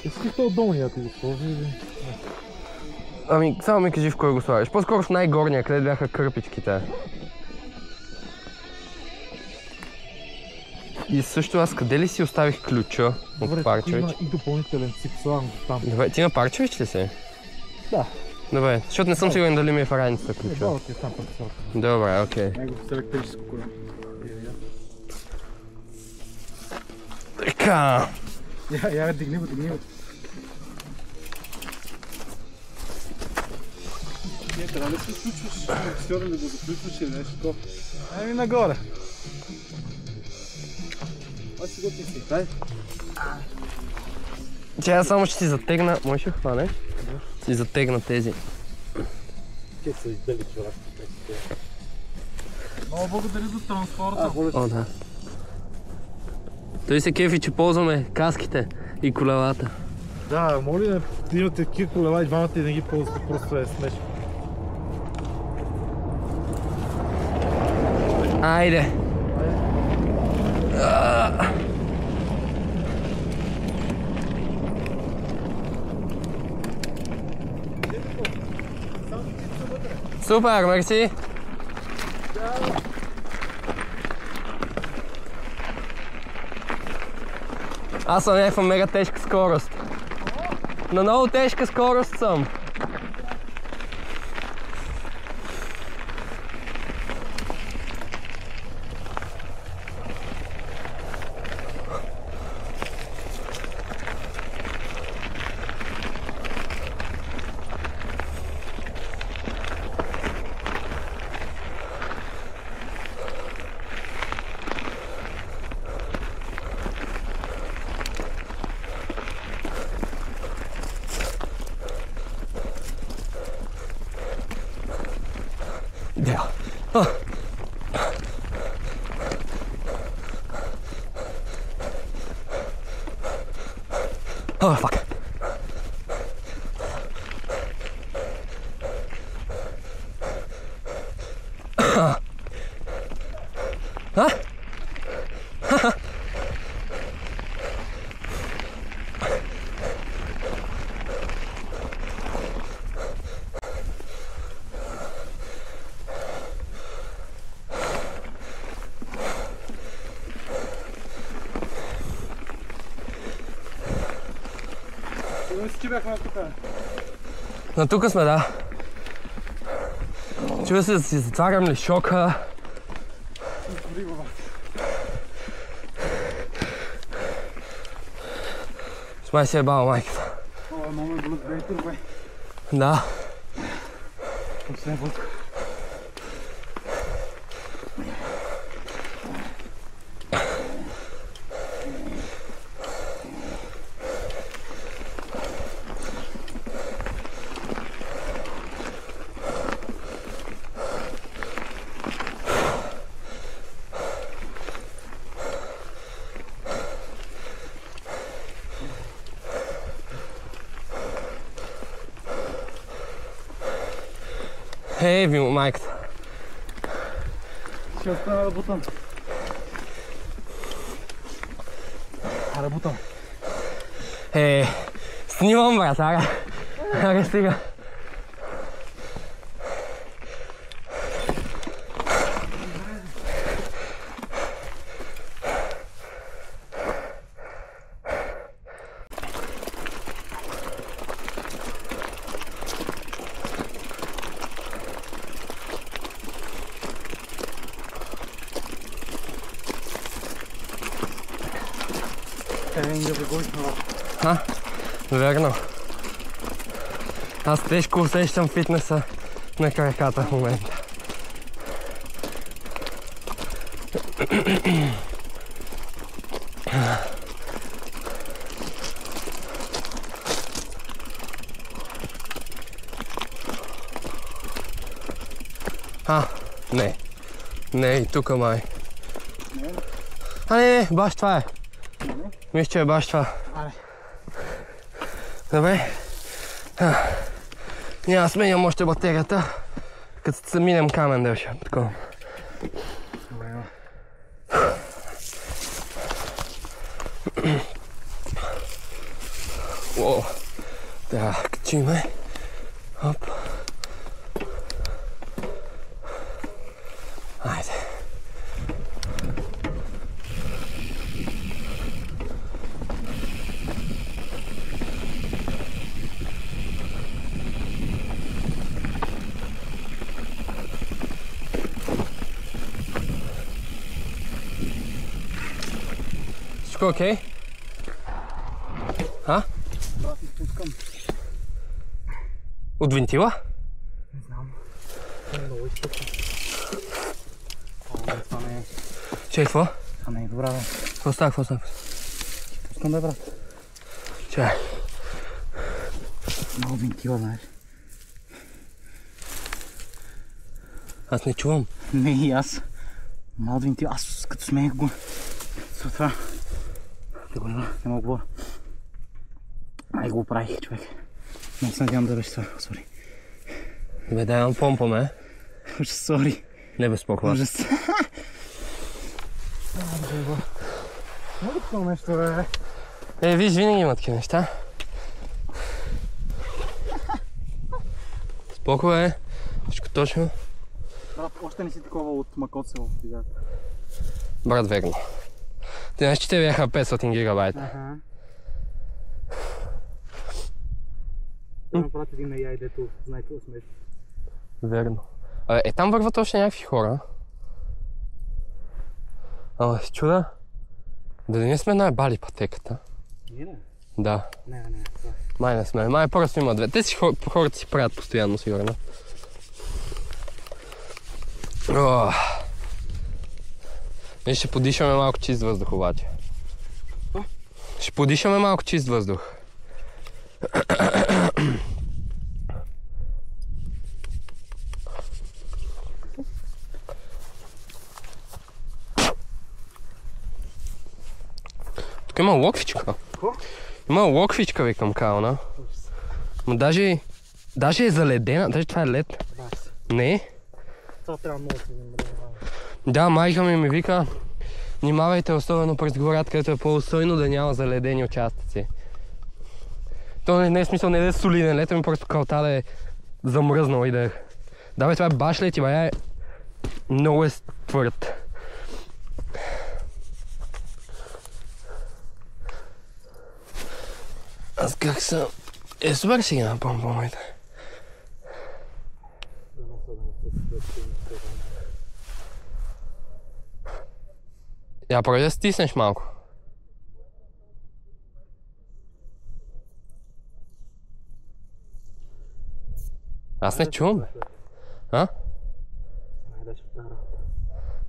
Искаш то долния ти го сложи или? Ами, само ми кажи в кой го слагаш. По-скоро в най-горния, къде бяха кърпичките. И също аз къде ли си оставих ключа от Парчович? Има и допълнителен цип, слагам го там. Добре, ти на Парчович ли си? Да. Добре, защото не съм сигурен дали ми е в раницата ключа. Да, ти е там пък сорта. Добре, окей. Него с електрическо кола. Така. Я дигни го. Не, трябва ли се включваш? Сигурно да го заключваш или нещо такова? Ами нагоре. Аз си го тисни, дай. Че аз само ще си затегна, можеш ли хванеш? Да. Си затегна тези. Те са издали чорапки. Много благодаря за транспорта. О, да. Той се кефи, че ползваме каските и колелата. Да, моля да имате такива колела и двамата и да ги ползвате, просто е смешно. Айде! Супер, мерси! Аз съм някаква мега тежка скорост. На много тежка скорост съм. Yeah. Oh, fuck. Huh? Ти бяхме тук. Но тук сме, да. Чува се да си затварям ли шока. Май си е баба майката. О, много ме болят бейтър, бе. Да. Все бъдко. Еви му майката. Ще остана да бутам. Аре, бутам. Снимам, брат, аре стига. Верно. Аз тежко усещам фитнеса на краката в момента. Не. Не, и тука май. Не, баш това е. Мисля, че е баш това. Добре. Няма сменям още батерията, като се минем камен дълше. Такова. О, така, качиме. Хоп. Айде. Всичко окей? А? Брат, изпускам. От вентила? Не знам. Много изпускам. Това не е... Чай, какво? Това не е добра, бе. Какво става? Изпускам, бе, брат. Чай. Много вентила, знаеш. Аз не чувам. Не и аз. Много вентила. Аз като смеех го. Това. Не мога говоря. Ай го правих, човек. Много се надявам да беше това. Сори. Бе, дай имам помпа, ме. Ужас, сори. Не безпокойно. Ужас. Много такова нещо, бе. Виж, винаги има такива неща. Спокой е. Всичко точно. Брат, още не си такова от Макоцево. Брат, верно. Ти знаеш, че те бяха 500 гигабайта. Аха. Трябва да прати един на яй, дето знае какво смеш. Верно. Там върват още някакви хора. Ама се чуда. Дали не сме най-бали пътеката? Ние не? Да. Не. Май не сме. Май просто има две. Те си хората си правят постоянно, сигурно. И ще подишаме малко чист въздух обаче. Ще подишаме малко чист въздух. Тук има локвичка. Какво? Има локвичка, викам, каона. Но даже е заледена, даже това е лед. Не? Това трябва много да се внимава. Да, майка ми вика, внимавайте особено през гората, където е по-устойно да няма заледени участъци. То не е смисъл, не да е солиден лед, ами просто калта да е замръзнал и да е... Да бе, това е баш лед и бая е много е твърд. Аз как съм... Супер си ги напомпамайте. Я пробвай да стиснеш малко. Аз не чувам. А?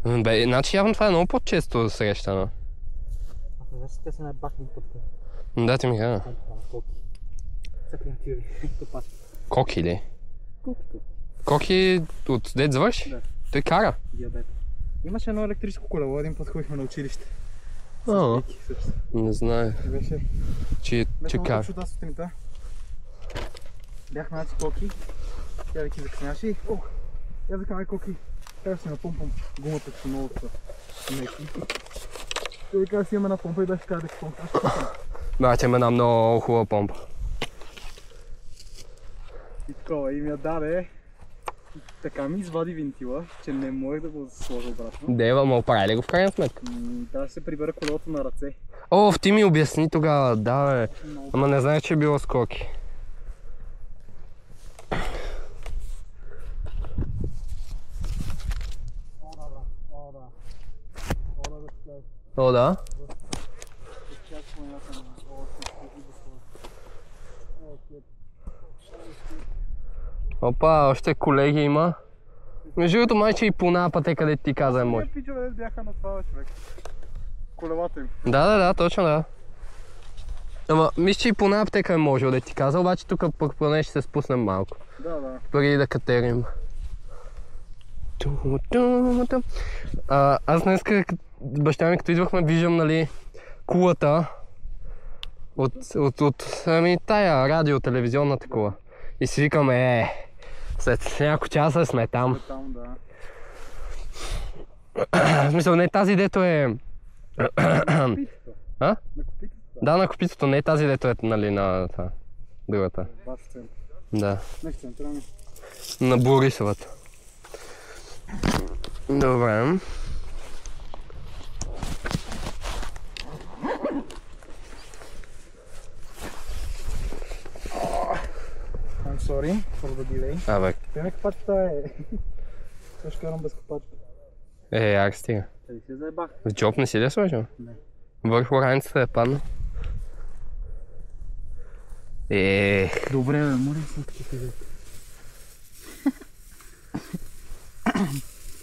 Бе, значи явно това е много по-често срещано. Значи те са най-бахни пътка. Да, ти ми кажа. Коки ли? Коки от дед завърши? Да. Той кара? Диабет. Имаше едно електрическо колело, един път ходихме на училище. Не знае. Беше... Че кара. Беше сутринта. Бяхме наци коки. Тя вики закъсняше и... Я викам, ай коки. Трябва да си напомпам гумата, че много са меки. Той вика да си имаме една помпа и да ще кажа да си помпаш. Братя, има една много хубава помпа. И такова, и ми я даде. Така ми извади вентила, че не можех да го сложа обратно. Дева, ма оправи ли го в крайна сметка? Трябва да се прибера колелото на ръце. О, ти ми обясни тогава, да бе. Ама не знаех, че е било скоки. О, да? Опа, още колеги има. Между другото, майче и по една пътека, къде ти каза е мой. Пичове бяха на това, човек. Колелата им. Да, точно да. Ама, мисля, че и по една аптека е можел да ти каза, обаче тук пък поне ще се спуснем малко. Да. Преди да катерим. Аз днес, баща ми като идвахме, виждам, нали, кулата от тая радио, телевизионната кула. И си викаме, след няколко часа сме там. Да. В смисъл, не тази, дето е... А? На копитата. Да, на копитото, не е тази, дето е, нали, на това. Другата. Баш в център. Да. Не в центъра ми. На Борисовата. Добре. I'm sorry for the delay. Абе, Те ме капачката е. Също карам без капачка. як стига. Къде се заебах? В джоб не си ли сложил? Не. Върху раницата е падна. Добре, бе, моля се такива хиляди.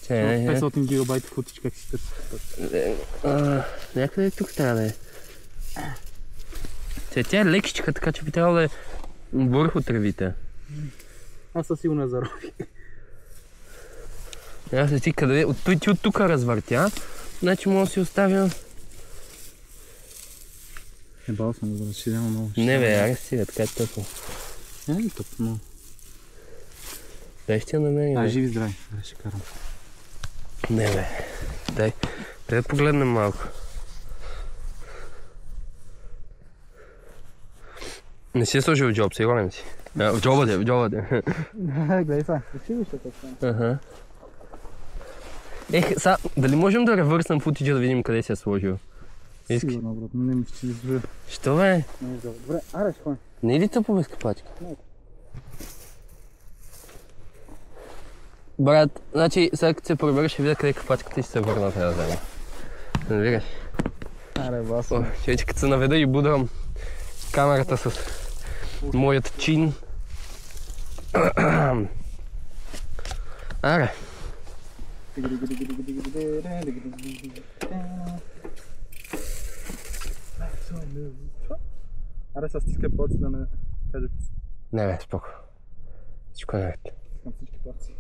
500 гигабайта футич, как си търси? Някъде тук трябва да е. Тя е лекичка, така че би трябвало да е върху тревите. Аз със сигурно я зароби. Аз не ти къде... Ти от тук развъртя, значи мога да си оставя... Ебал съм го разширял много. Не бе, аре си, така е тъпо. Не е ли тъпо, но... Дай ще я намерим. Живи здрави, да ще карам. Не бе, дай да погледнем малко. Не си е сложил джоб, сигурен си. В джоба де. Гледай сега, училището стане. Сега, дали можем да ревърснем футиджа да видим къде си е сложил? Сигурно, брат, не ми ще изживя. Що бе? Не изживя. Добре, аре, ще ходим. Не е ли тъпо без капачка? Не. Брат, значи сега като се прибера ще видя къде капачката и ще се върна трябва да взема. Разбираш? Аре, басо. Човече като се наведа и будрам камерата с моят чин. Аре. Аре, сега стискай палци да не кажа. Не бе, споко. Всичко е наред. Искам всички палци.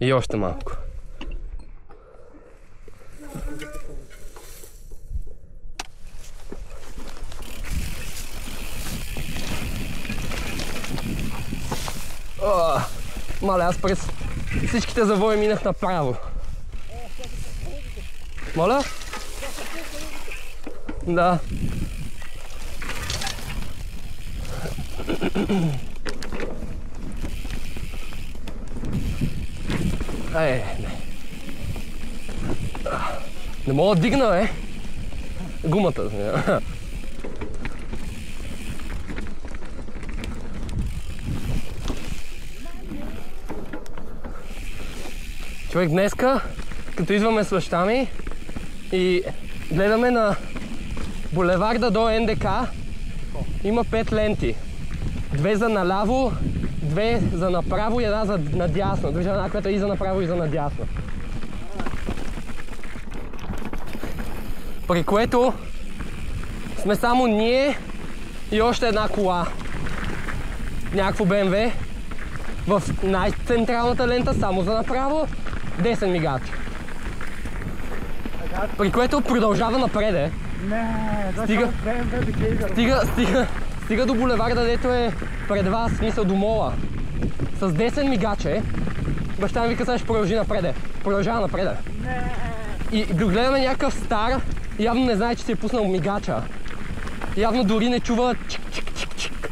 И още малко. Мале, аз през всичките завои минах направо. Моля? Да. Не. Не мога да дигна, бе. Гумата. Човек, днеска, като идваме с баща ми и гледаме на булеварда до НДК, има 5 ленти. 2 за наляво, 2 за направо и една за надясно. Друга една, която е и за направо и за надясно. При което сме само ние и още една кола. Някакво BMW. В най-централната лента само за направо, 10 мигача. При което продължава напред. Стига до булеварда, дето е пред вас, смисъл до мола. С 10 мигача. Баща ми вика, сега ще продължи напред. Продължава напред. И догледаме някакъв стар, явно не знае, че си е пуснал мигача. Явно дори не чува чик-чик-чик-чик.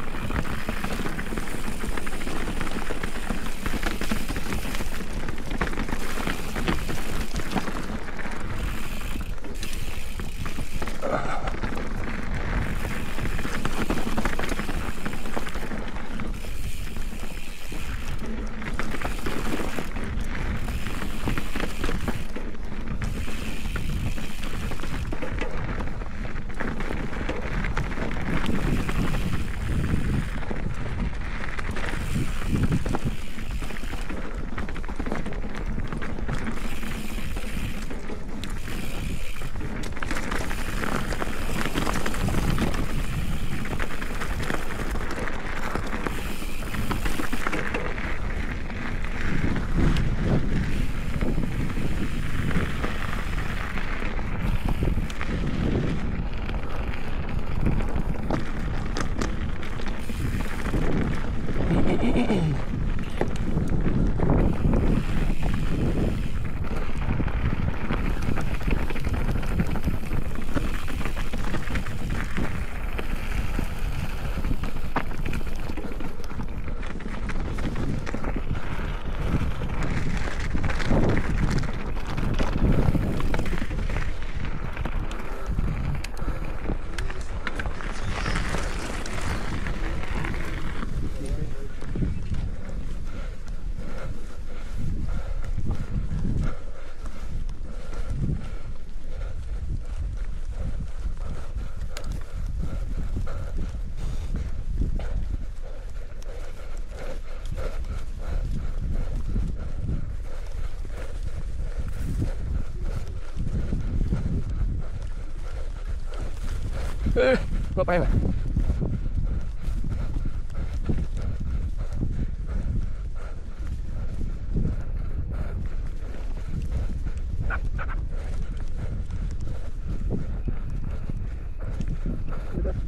Направи.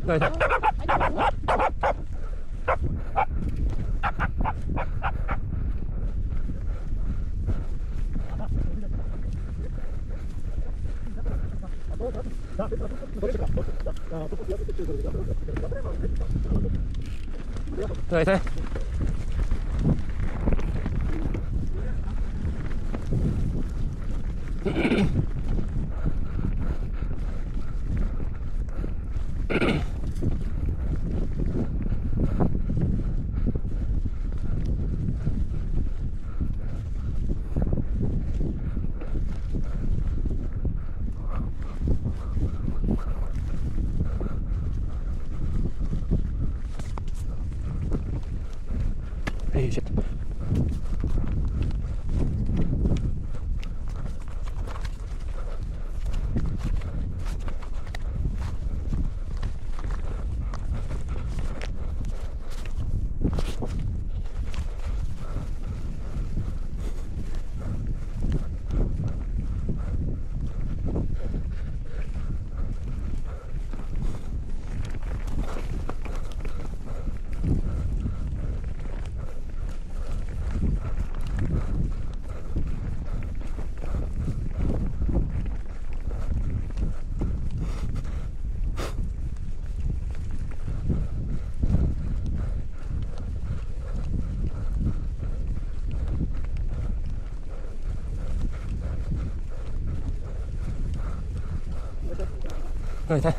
Дайте. Дайте. Hey, shit. Дайте.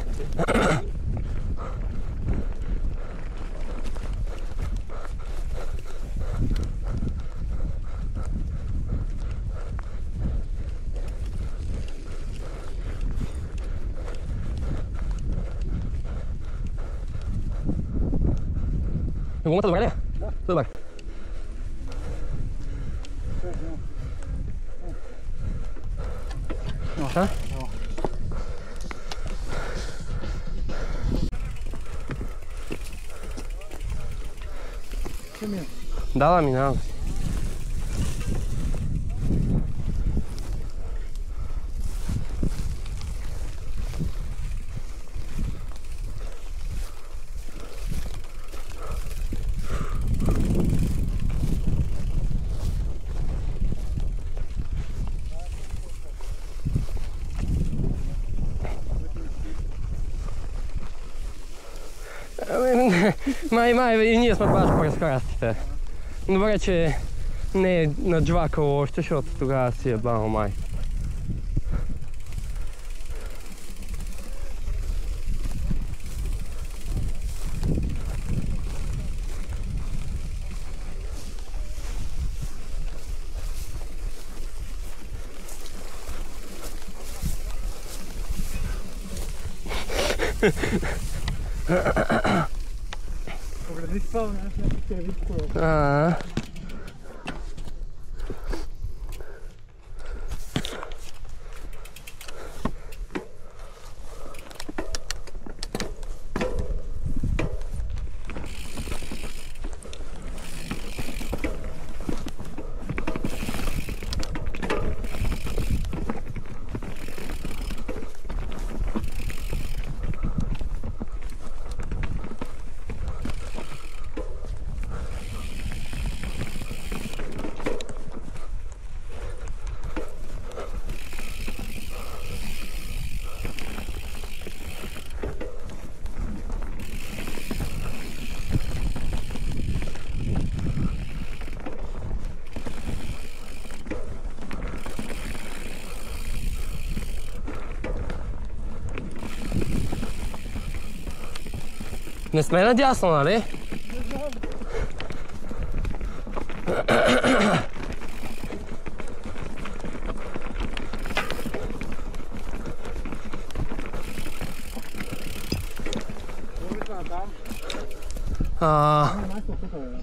Гумата добре ли? Да. Добре. А? Да, минавам. Май и ние сме баш през храстите. Добре, че не е наджвакало още, защото тогава си е бал май. Погледни това, ще види кое. Не сме надясно, нали?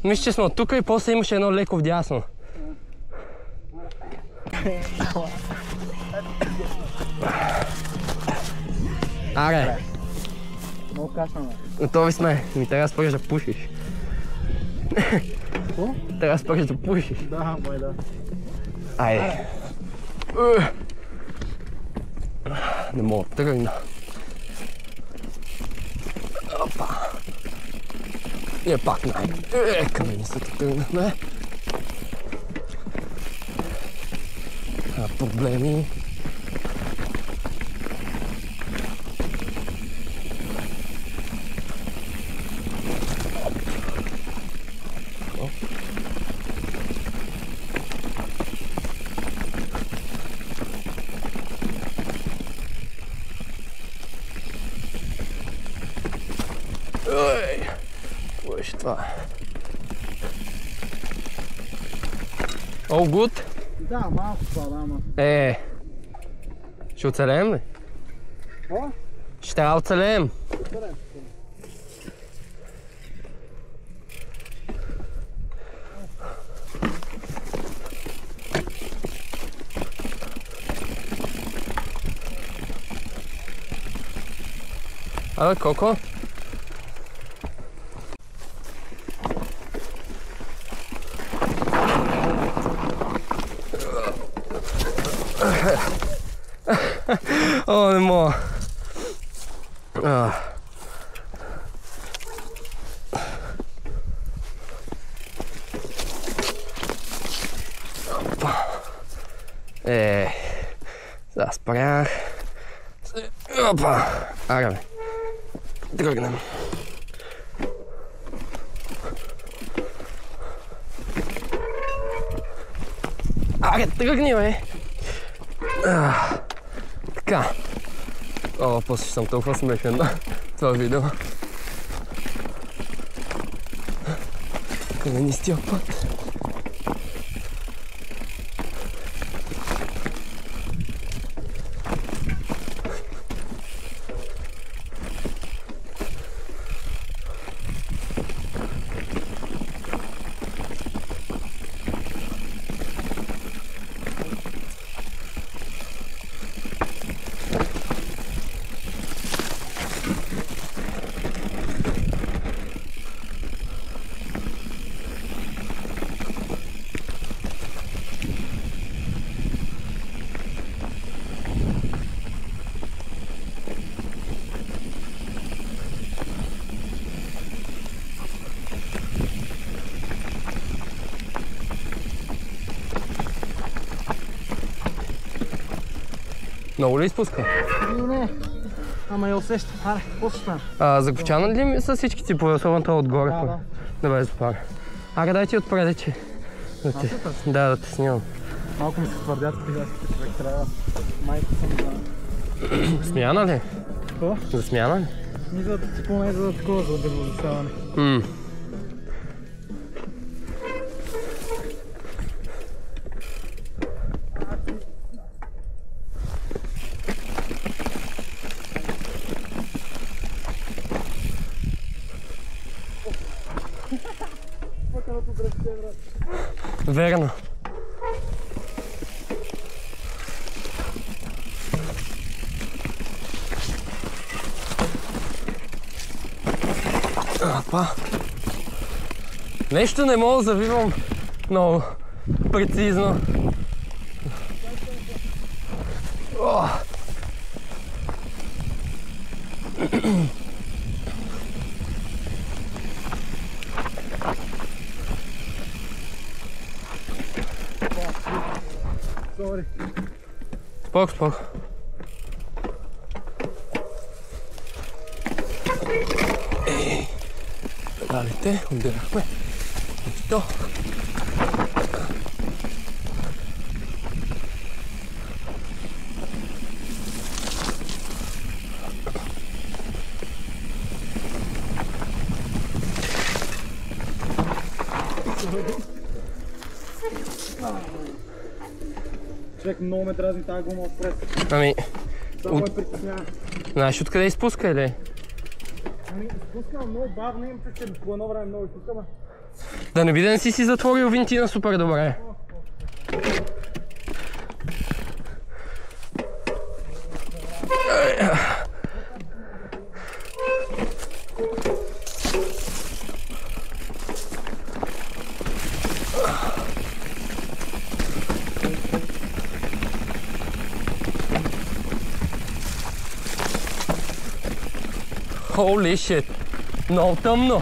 Мисля, че сме от тук и после имаше едно леко вдясно. Аре! Много кашна, бе. Готови сме. Ми трябва да спреш да пушиш. Какво? Трябва да спреш да пушиш. Да, мой да. Айде. Не мога да тръгна. Опа. И пак към мене се тръгнахме. Проблеми. Ой, какво беше това? All good? Да, малко това, да, ама. Ще оцелеем ли? Какво? Ще трябва да оцелеем. Оцелеем. Абе, колко? О, не мога. Опа. Сега спрях. Опа. Аре, бе. Тръгнем. Аре, тръгни, бе. Така. О, после ще съм толкова смешен на това видео. Каменистия път. Много ли изпуска? Не, ама я усещам. Аре, после стана. Закопчана ли са всички типове, особено това отгоре? Да. Добре, запара. Аре, дай ти отпреде, че... Да те снимам. Малко ми се твърдят, човек трябва. Майка съм за... Смяна ли? Какво? За смяна ли? Ни за поне за такова, за безвъзсяване. Верно. Опа. Нещо не мога да завивам много прецизно. О! Sorry. Спок. Педалите, отдирахме. Ето. Човек, много ме дразни тази гума отпред. Ами... Само ме притеснява. Знаеш откъде изпуска или? Ами, изпускам много бавно, имам че по едно време много изпускам. Да не би да не си затворил винтина супер добре. Holy shit! Много тъмно!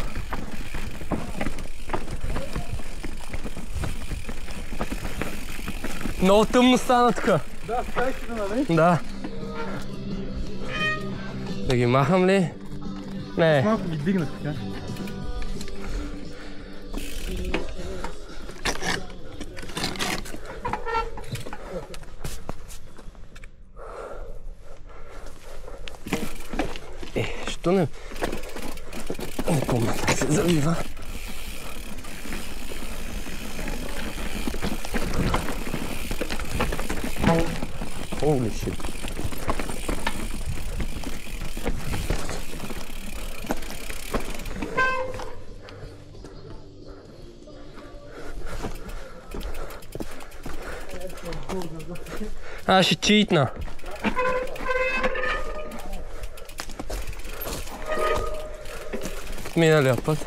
Много тъмно стана тук. Да, скайки да, нали? Да. Да ги махам ли? Не. Малко ги дигнах така. Що не... Не помня как се завива. Holy shit. Аз ще читна. Миналия път.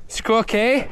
Всичко окей?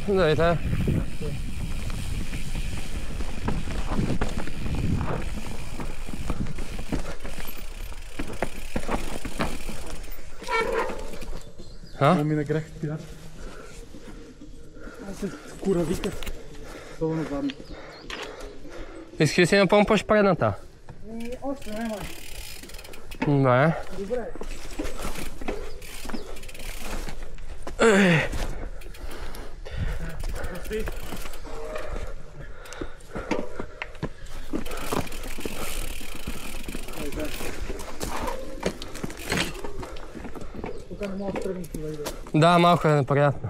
Здравейте. Не ми нагрях спират. Аз се кура викат. Особено задно. Искаш да си напомпаш предната? Още не, май. Не. Добре. Прости. Тук не мога да тръгнем това идея. Да, малко е неприятно.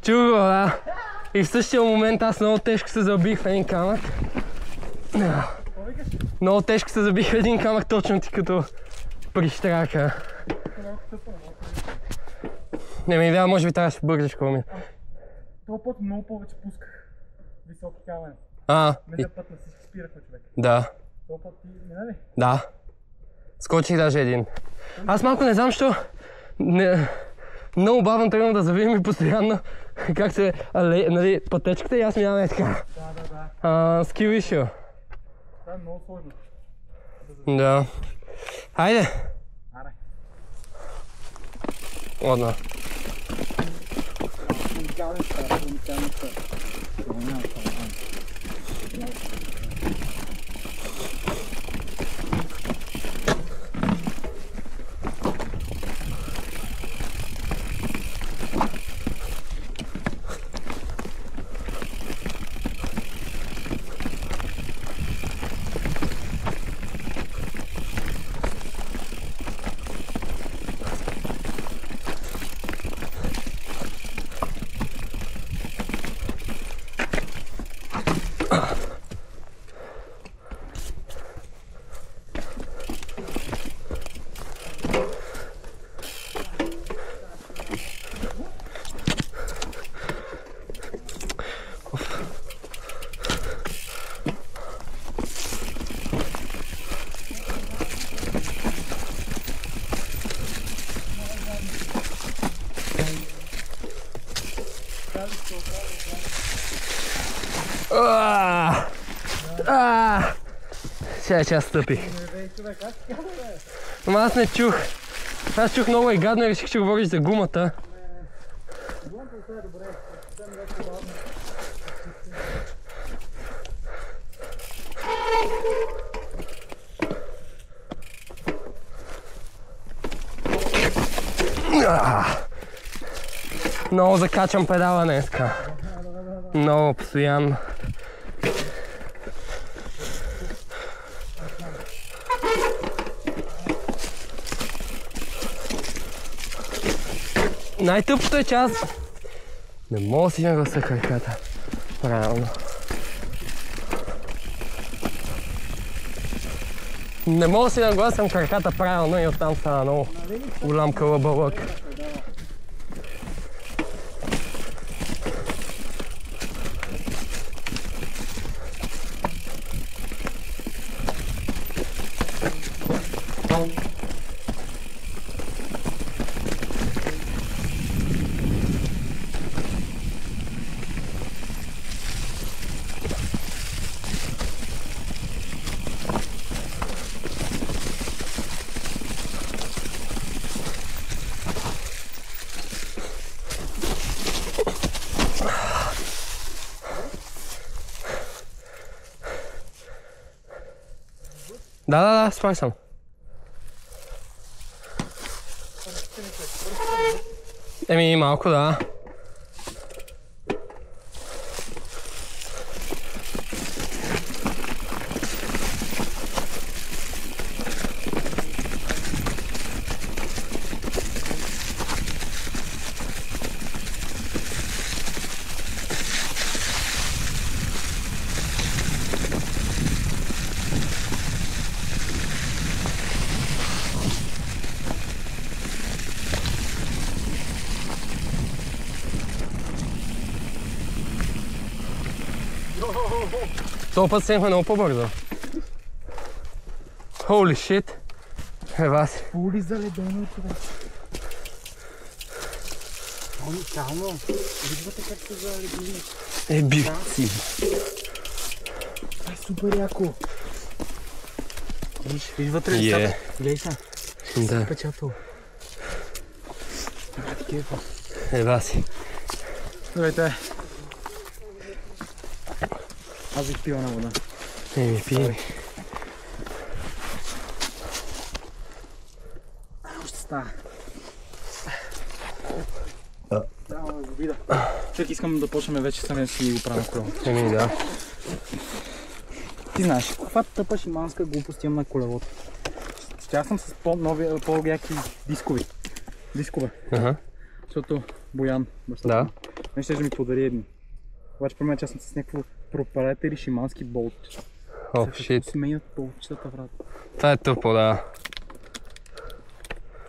Чух го, да. И в същия момент аз много тежко се забих в един камък. Много тежко се забих в един камък точно ти като прищрака. Не ми идея, може би трябваше да бързаш коми. Това път много повече пусках високи камъни. Миналия път на всички спирахме, човек. Да. Това път ти мина ли? Да. Скочих даже един. Аз малко не знам, що много бавно тръгна да завивам и постоянно как се, нали, пътечката и аз минавам е така. Да. Skill issue. Това е много сложно. Да. Хайде. Аре. Ладно. Уникален старт, уникален старт. Сега стъпих. Ама аз не чух. Аз чух много и гадно и реших, че говориш за гумата. Много закачам педала днеска. Много постоянно. Най-тъпото е, че аз не мога да си наглася краката правилно. Не мога да си нагласям краката правилно и оттам става много голям кълъбълък. Да, спай съм. Еми, малко да. Този път седнахме много по-бързо. Holy shit! Ева си. Пули заледено, човек. Уникално. Виждате как се заледени. Еби си. Това е супер яко. Виж вътре ли? Гледай са. Да. Печатал. Ева си. Здравейте. Аз бих пила на вода. Еми, пий. Още става. Трябва да го видя. Чак искам да почнем вече сами да си го правим колелото. Еми, да. Ти знаеш, каква тъпа шиманска глупост имам на колелото. Ще съм с по-яки дискове. Ага. Защото Боян, Да. не ще ми подари едни. Обаче при мен че аз съм с някакво пропалете или шимански болт. О, шит. Сменят болтчетата, брат. Това е тъпо, да.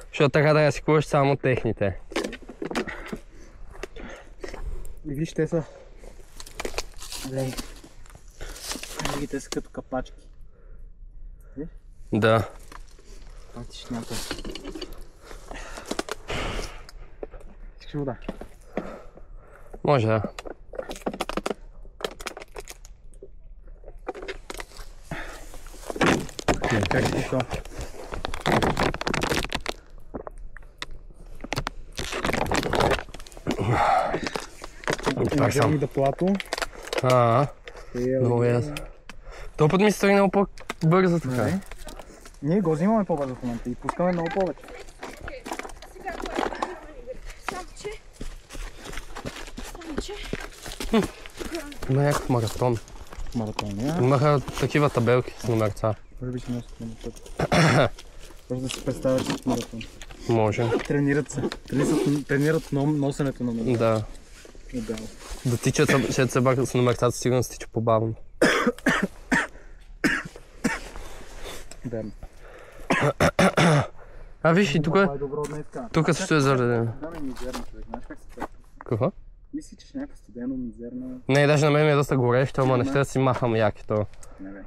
Защото така да си купиш само техните. И виж, те са... Глей. Те са като капачки. Виж? Да. Патиш някой. Искаш вода? Може да. Как си то? Това съм. Да плато. Много ясно. Този път ми се стори много по-бързо така. Ние го взимаме по-бързо в момента и пускаме много повече. Има някакъв маратон. Имаха такива табелки с номерца. Може би ще носят на път. Може да си представяш с маратон. Може. Тренират се. Тренират носенето на номерца. Да. Да тичат, ще се бака с номерцата, сигурно се тича по-бавно. Верно. Виж и тук също е заледено. Да, мизерно човек. Знаеш как се прави? Какво? Мисли, че ще някакво студено, мизерно... Не, даже на мен ми е доста горещо, ама не ще да си махам якито. Не бе.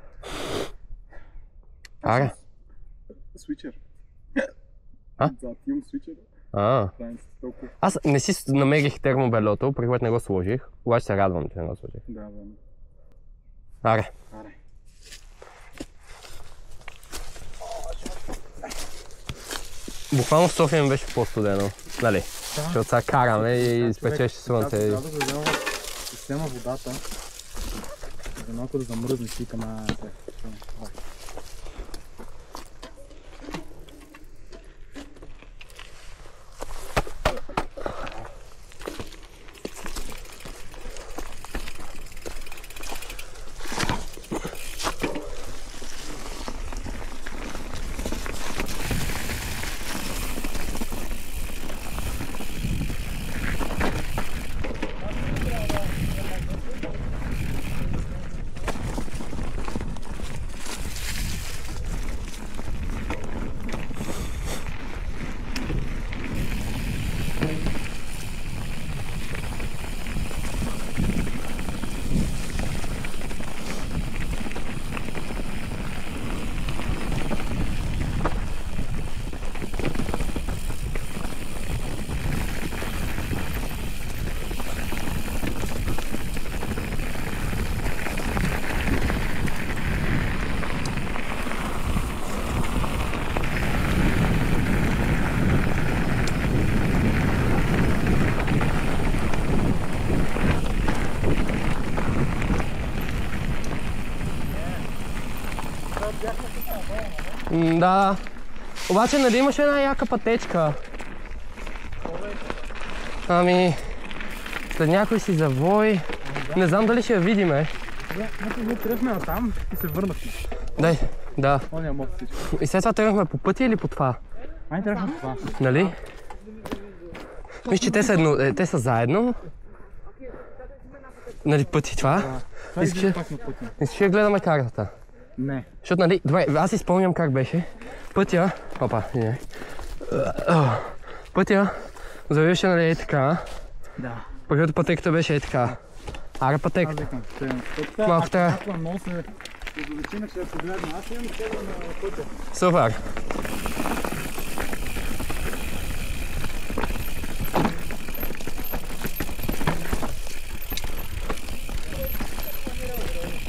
Аре? Свичер. А? Зад имам свичер. Кланицата толкова. Аз не си намерих термобелето, при което не го сложих, обаче се радвам, че не го сложих. Да. Аре. Буквално в София ми беше по-студено, нали? Защото сега караме и изпечеш слънце. Трябва да взема система водата, за малко да замръзне свика на Да. Обаче нали имаше една яка пътечка? Ами... след някой си завой... Не знам дали ще я видиме. Ние тръгнахме натам и се върнахме. Дай, да. Оня мост всичко. И след това тръгнахме по пътя или по това? Ай, тръгнахме по това. Нали? Мисля, че те са заедно. Нали пъти това? Искаш да гледаме картата? Не. Защото нали, добре, аз си спомням как беше. Пътя... Опа, не. Пътя завиваше нали така. Да. Пък пътеката беше е така. Аре пътек. Аз викам, малко трябва. Ако много се увеличим, ще се гледам. Аз имам цел на пътя. Супер.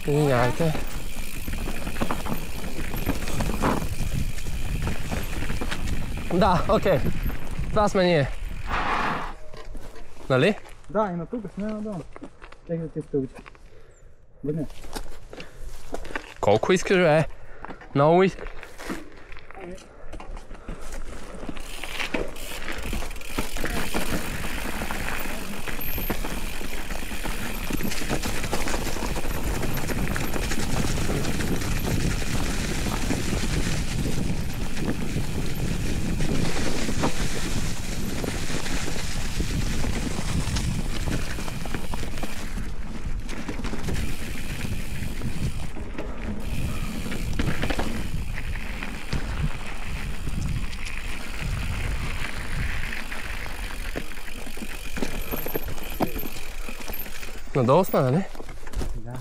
Извинявайте. Да, окей. Това сме ние. Нали? Да, и на тук сме надолу. Тега ти стълбички. Бъдне. Колко искаш, бе? Много искаш. Надолу сме, нали? Да.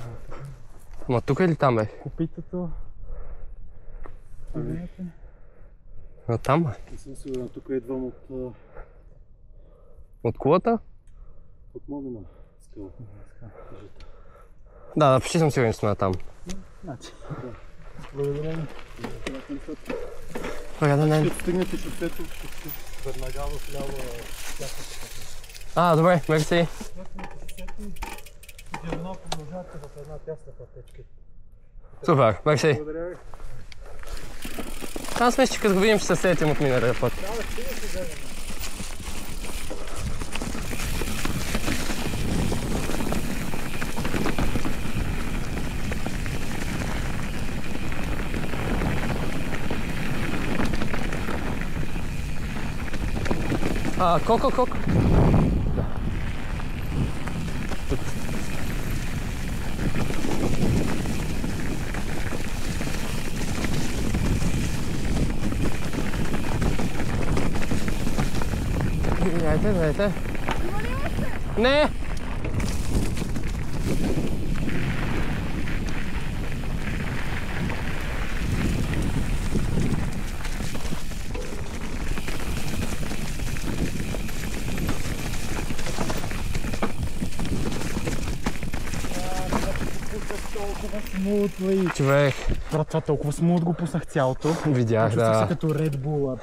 Ма тук или там бе? Опитато. А там бе? Не съм сигурен, тук идвам от... От кулата? От Мобина скала. Да, почти съм сигурен, че сме там. Значи. Благодаря ви. Ще стигнете шосето, веднага в ляво добре, мерси. Диагонал продължавате в една тясна пътечка. Супер, мерси. Благодаря ви. Аз мисля, че като го видим, ще се сетим от миналия път. Колко? Дайте. Не! Толкова смут, бе. Човек, Брат, това толкова смут го пуснах цялото. видях, Чувствах се да. като Red Bull.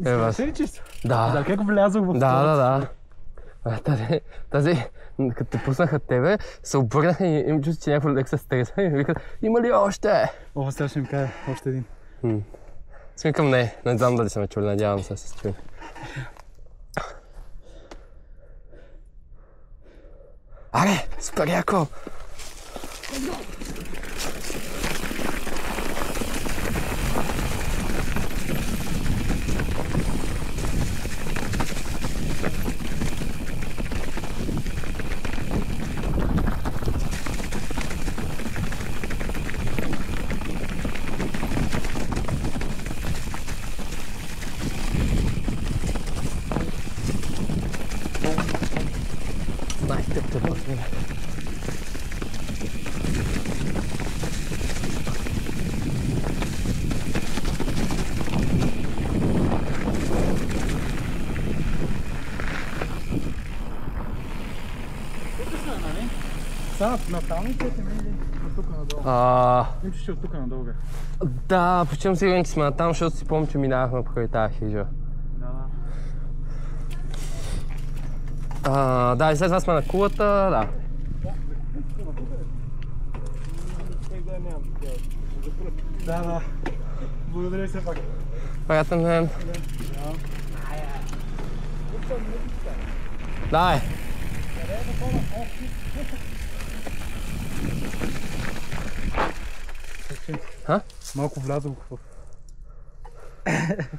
Ева. Се ли чисто? Да. Да, как влязох в Да. Тази, като те пуснаха тебе, се обърнаха и им чувства, че някакво лек се стреса и ми викат, има ли още? О, сега ще ми кажа още един. Смикам не знам дали са ме чули, надявам се да се чули. Аре, супер яко! Най-тъпта възможно. Сега на талните те мили от тук надолу. Мисля, че от тук надолу бях. Да, почем сигурен, че сме натам, защото си помня, че минавахме покрай тази хижа. Да, и след това сме на кулата, да. Да. Благодаря все пак. Приятен ден. Дай. Ха? Малко влязох в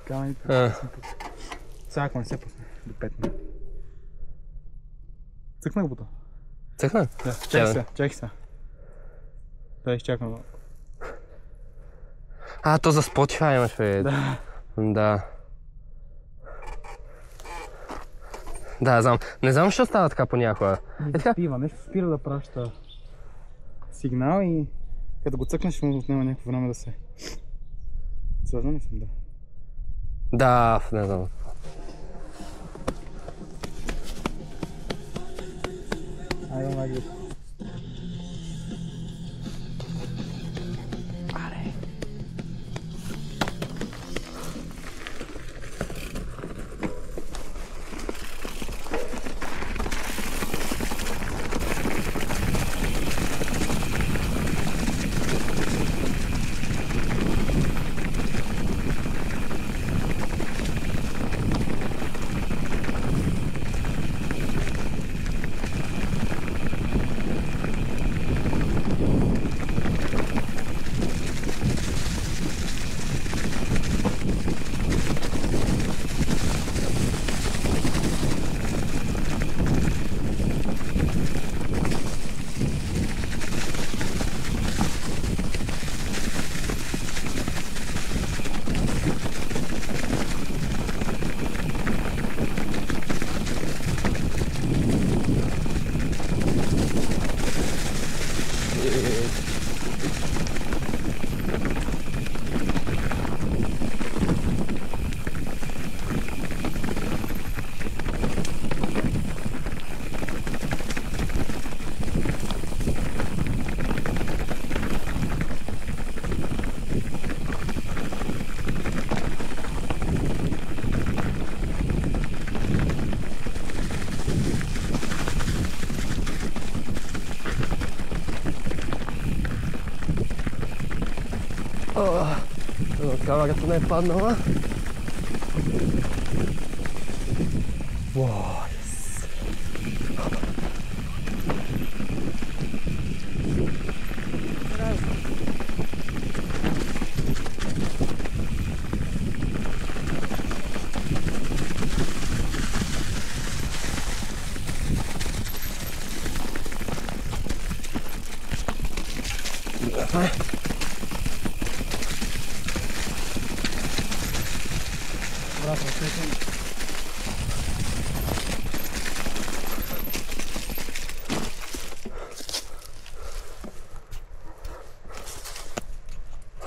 камъните. Сега ако не се пусне до 5 минути. Цъкнах бута. Цъкна? Да, чакай сега. Да, изчакам. То за Spotify имаш пред. Да. Да, знам. Не знам, защо става така понякога. Спива, нещо спира да праща сигнал и като го цъкнеш, му отнема някакво време да се... Свързан ли съм? Да. Да, не знам. Айде, Магрит. Камерата не е паднала.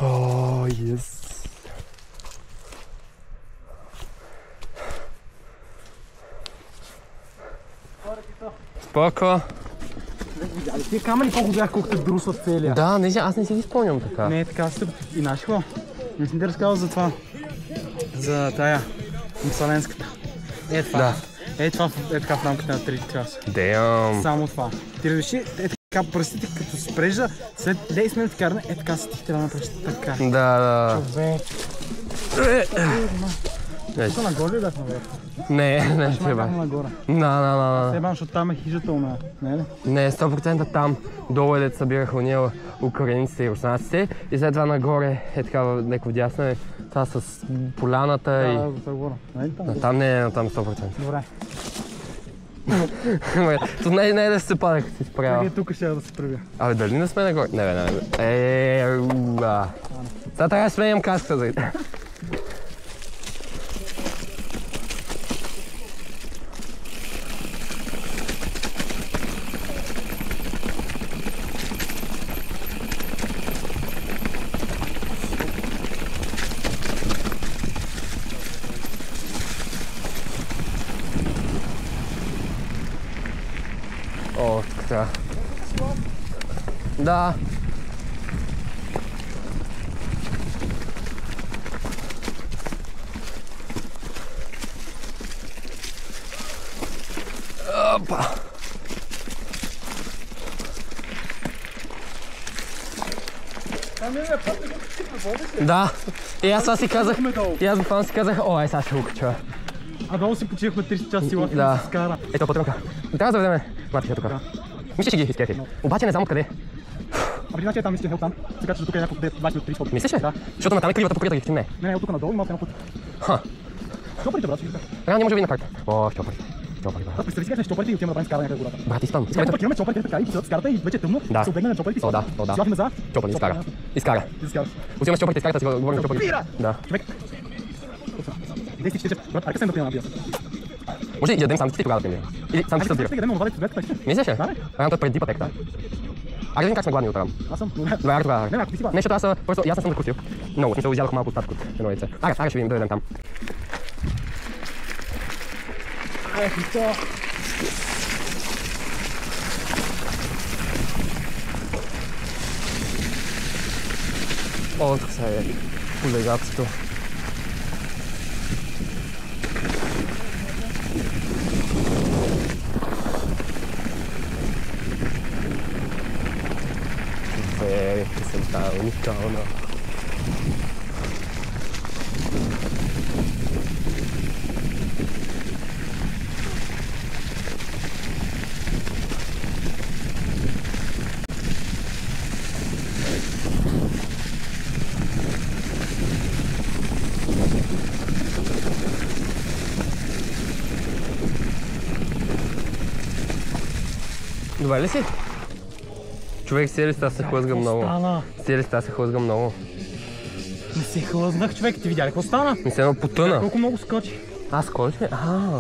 Oh, yes. Spoko. видя ли? Тия камъни колко бях, колко те друсват целия. Да, не, аз не си ги спомням така. Не е така стъп. И знаеш какво? Не съм ти разказал за това. За тая. Мусаленската. Е това. Да. Е това е така в рамките на 3 часа. Damn. Само това. Ти реши, е така пръстите, като спрежда, след 10 минути каране, е така си ти трябва да направиш така. Да. Човек. Тук нагоре ли бяхме бе? Не, Ще ме бе. бяхме нагоре. На. Те бам, защото там е хижата уна. Не ли? Не, 100% там долу е дето събираха уния украинците и руснаците и след това нагоре е така леко вдясно е това с поляната и... Да, за това говоря. Не ли там? Там не е, там 100%. Добре. Тут не е да се пада, като си справя. Чакай, тук ще да се пребия. Абе, дали не сме нагоре? Не, бе. Сега трябва да сменям каската за това. О, така. Да. Опа. Да. И аз това си казах. И аз буквално си казах, о, сега ще го кача. А долу си почивахме 30 часа сила, Да. да се скара. Ето по-трънка. Трябва да заведем младите тук. Мисля, че ги изкефи. Обаче не знам откъде. Ами значи е там, мисля, там. Сега че тук е няколко 20 от 30. Мислиш ли? Да. Защото натам е кривата покрита ги не. Не, от тук надолу има едно път. Ха. Щопарите, брат, ще Рано не може да види на карта. О, щопарите. Щопарите. да, представи си как щопарите и отиваме да правим скара някъде в гората. Брат, изпълни. Сега паркираме щопарите така и в скарата и вече е тъмно. Да. Се обегнем на щопарите. О, да, о, да. Слагаме за. Щопани, изкара. Изкара. И се скараш. Отиваме с щопарите, изкарата си говорим за щопарите. Да. Човек. Действи, че брат, айка се да пием. Може да ядем самчите тогава да преминем. Или самчите да Айде да ядем онова дето така. Мислиш ли? Да, бе. Рано той преди пътеката. А гледам как сме гладни оттам. Аз съм. Добре, тогава. Не, ако ти си ба. Не, защото аз просто аз не съм закусил. Много, смисъл изядох малко остатък от едно яйце. Ага, ще видим да ядем там. Ето. О, тук се е колегатството. Добре, песента е уникална. Добре ли си? Човек, селиста се хлъзга много. Стана. Селиста се хлъзга много. Не се хлъзнах, човек. Ти видя ли какво стана? Не се едно потъна. Колко много скочи. Аз скочих ли?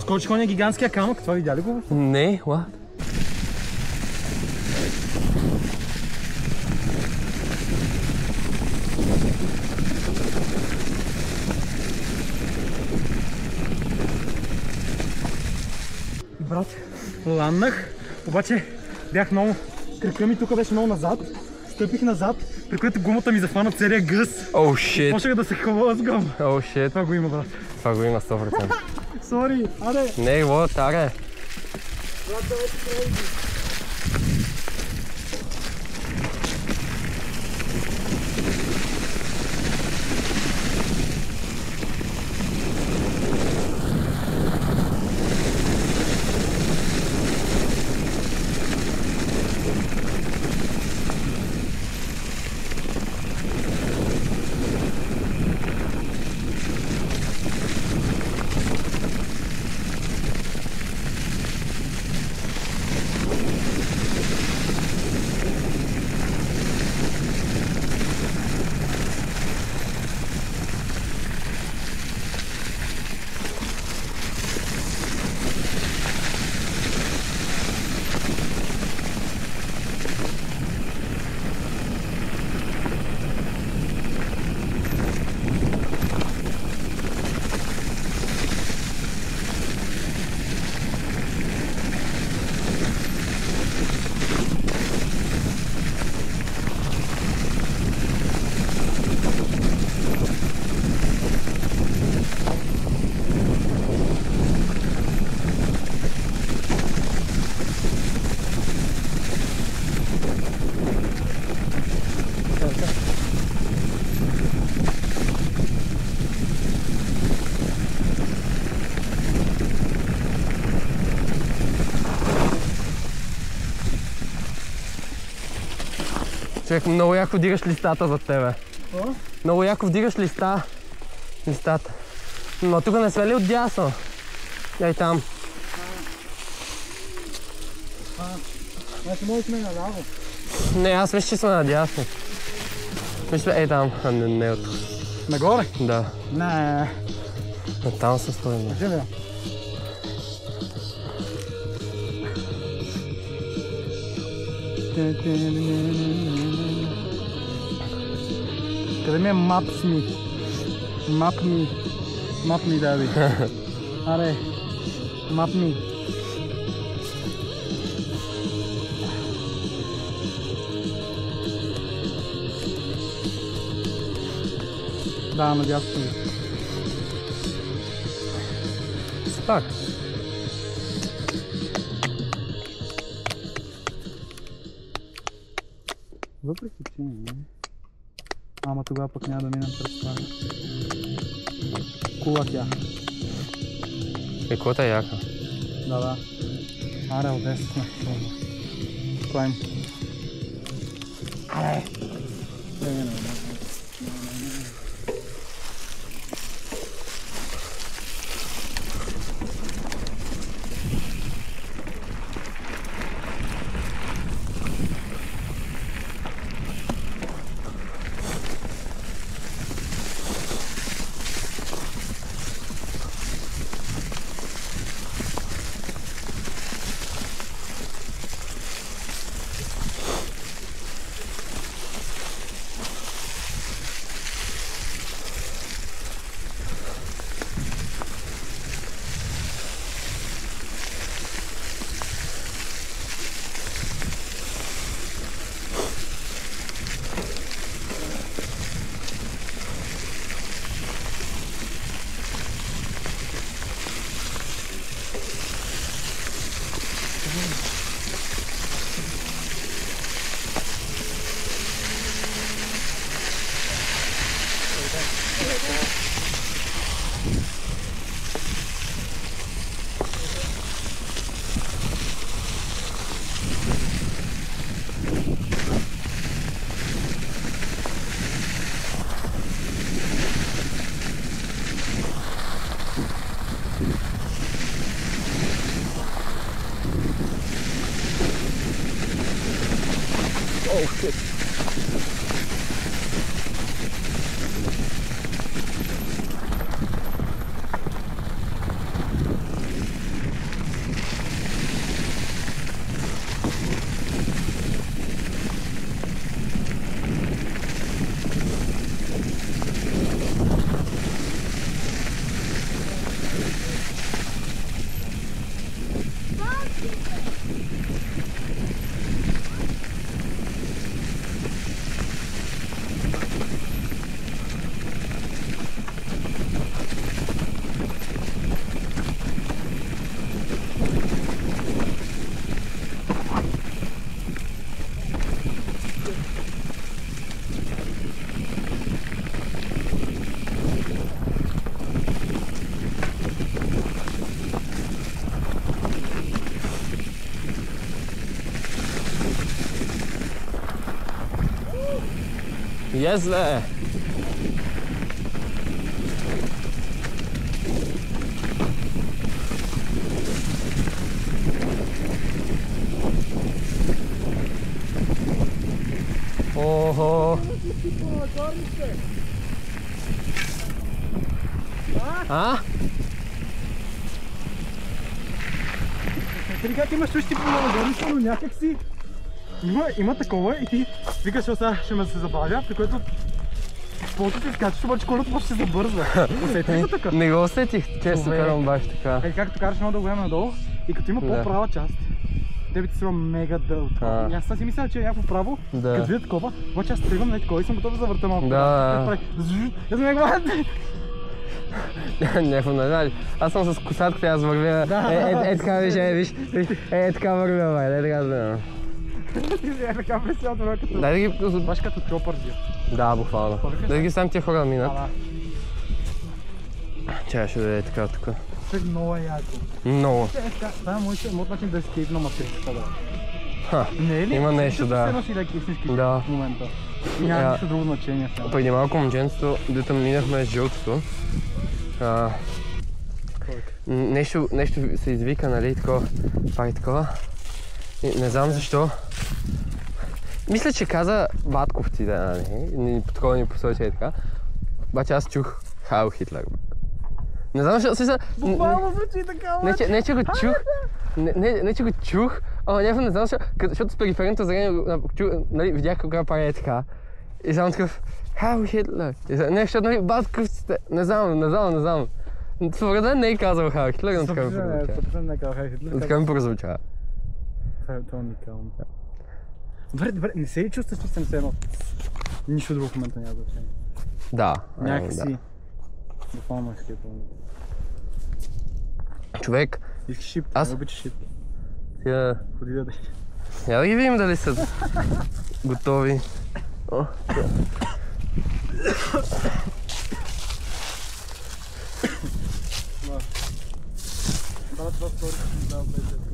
Скочих на гигантския камък. Това видя ли го? Не, what? Брат, ланднах, обаче бях много... Кръка ми тук беше много назад, стъпих назад, при което гумата ми захвана целия гъс. Oh shit. Почнах да се хлъзгам. Oh shit. Това го има, брат. Това го има 100%. Сори, аде. Не, what, аре. Брат, да е Човек, много яко вдигаш листата зад тебе. Много яко вдигаш листата. Но тук не свали отдясно. Ей там. Значи може сме наляво. Не, аз мисля, че сме надясно. Мисля, ей там, а не от тук. Нагоре? Да. Не. Там се стоим. Живе. Къде ми е Maps Me? Map me, Давид. Аре, Map me. Да, надясно ви. Пак. Въпреки че не. Ама тогава пък няма да минам през това. Кула тя. Каквото е яка. Да. Аре, отдесна сме. Клайм. Аре! Oh shit. Yes, there. Ого. А? Ти как имаш същи по-нагорница, но някак си има такова и ти викаш, сега ще ме се забавя, при което полото ти скачаш, обаче колето може да се забързва. Усети ли го така? Не го усетих, често карам баш така. Е, както караш много да го гледам надолу и като има по-права част, тебе ти струва мега дълго. Аз си мисля, че е някакво право, като видя такова, обаче аз тръгвам не такова и съм готов да завърта малко. Да. Аз ме гледам. Някакво не знам. Аз съм с косатката, аз вървя. Така виж, виж. Така вървя, бе, така да. Ти си е така весел това като... Дай да ги... Баш като чопър си. Да, буквално. Дай да ги сам тия хора да минат. Да. Чай ще да е така тук. Това е много яко. Много. Това е моят начин да ескейпна матрицата, да. Ха, Не е ли? има нещо, да. Се носи леки истински Да. в момента. Няма нищо друго значение. Преди малко момченцето, дето минахме с жълтото. Нещо се извика, нали, такова, прави такова. И не знам защо. Мисля, че каза батковци, да, нали, такова ни посочи и така. Обаче аз чух Хайл Хитлер. Не знам защо, Буквално звучи така, не че го чух, не че го чух, ама някакво не знам защо, защото с периферното зрение, нали, видях кога прави така. И само такъв Хайл Хитлер. Не, защото, нали, батковците, не знам. Според мен не е казал Хайл Хитлер, но така ми прозвучава. Не е казал Хайл Хитлер. Така ми прозвучава. Това е уникално. Добре, не се ли чувстваш, че съм се едно? Нищо друго в момента няма значение. Да. Някакси. Буквално е скепал. Човек. Искаш шип? Аз... Не обичаш шип. Ходи да. Я да ги видим дали са готови.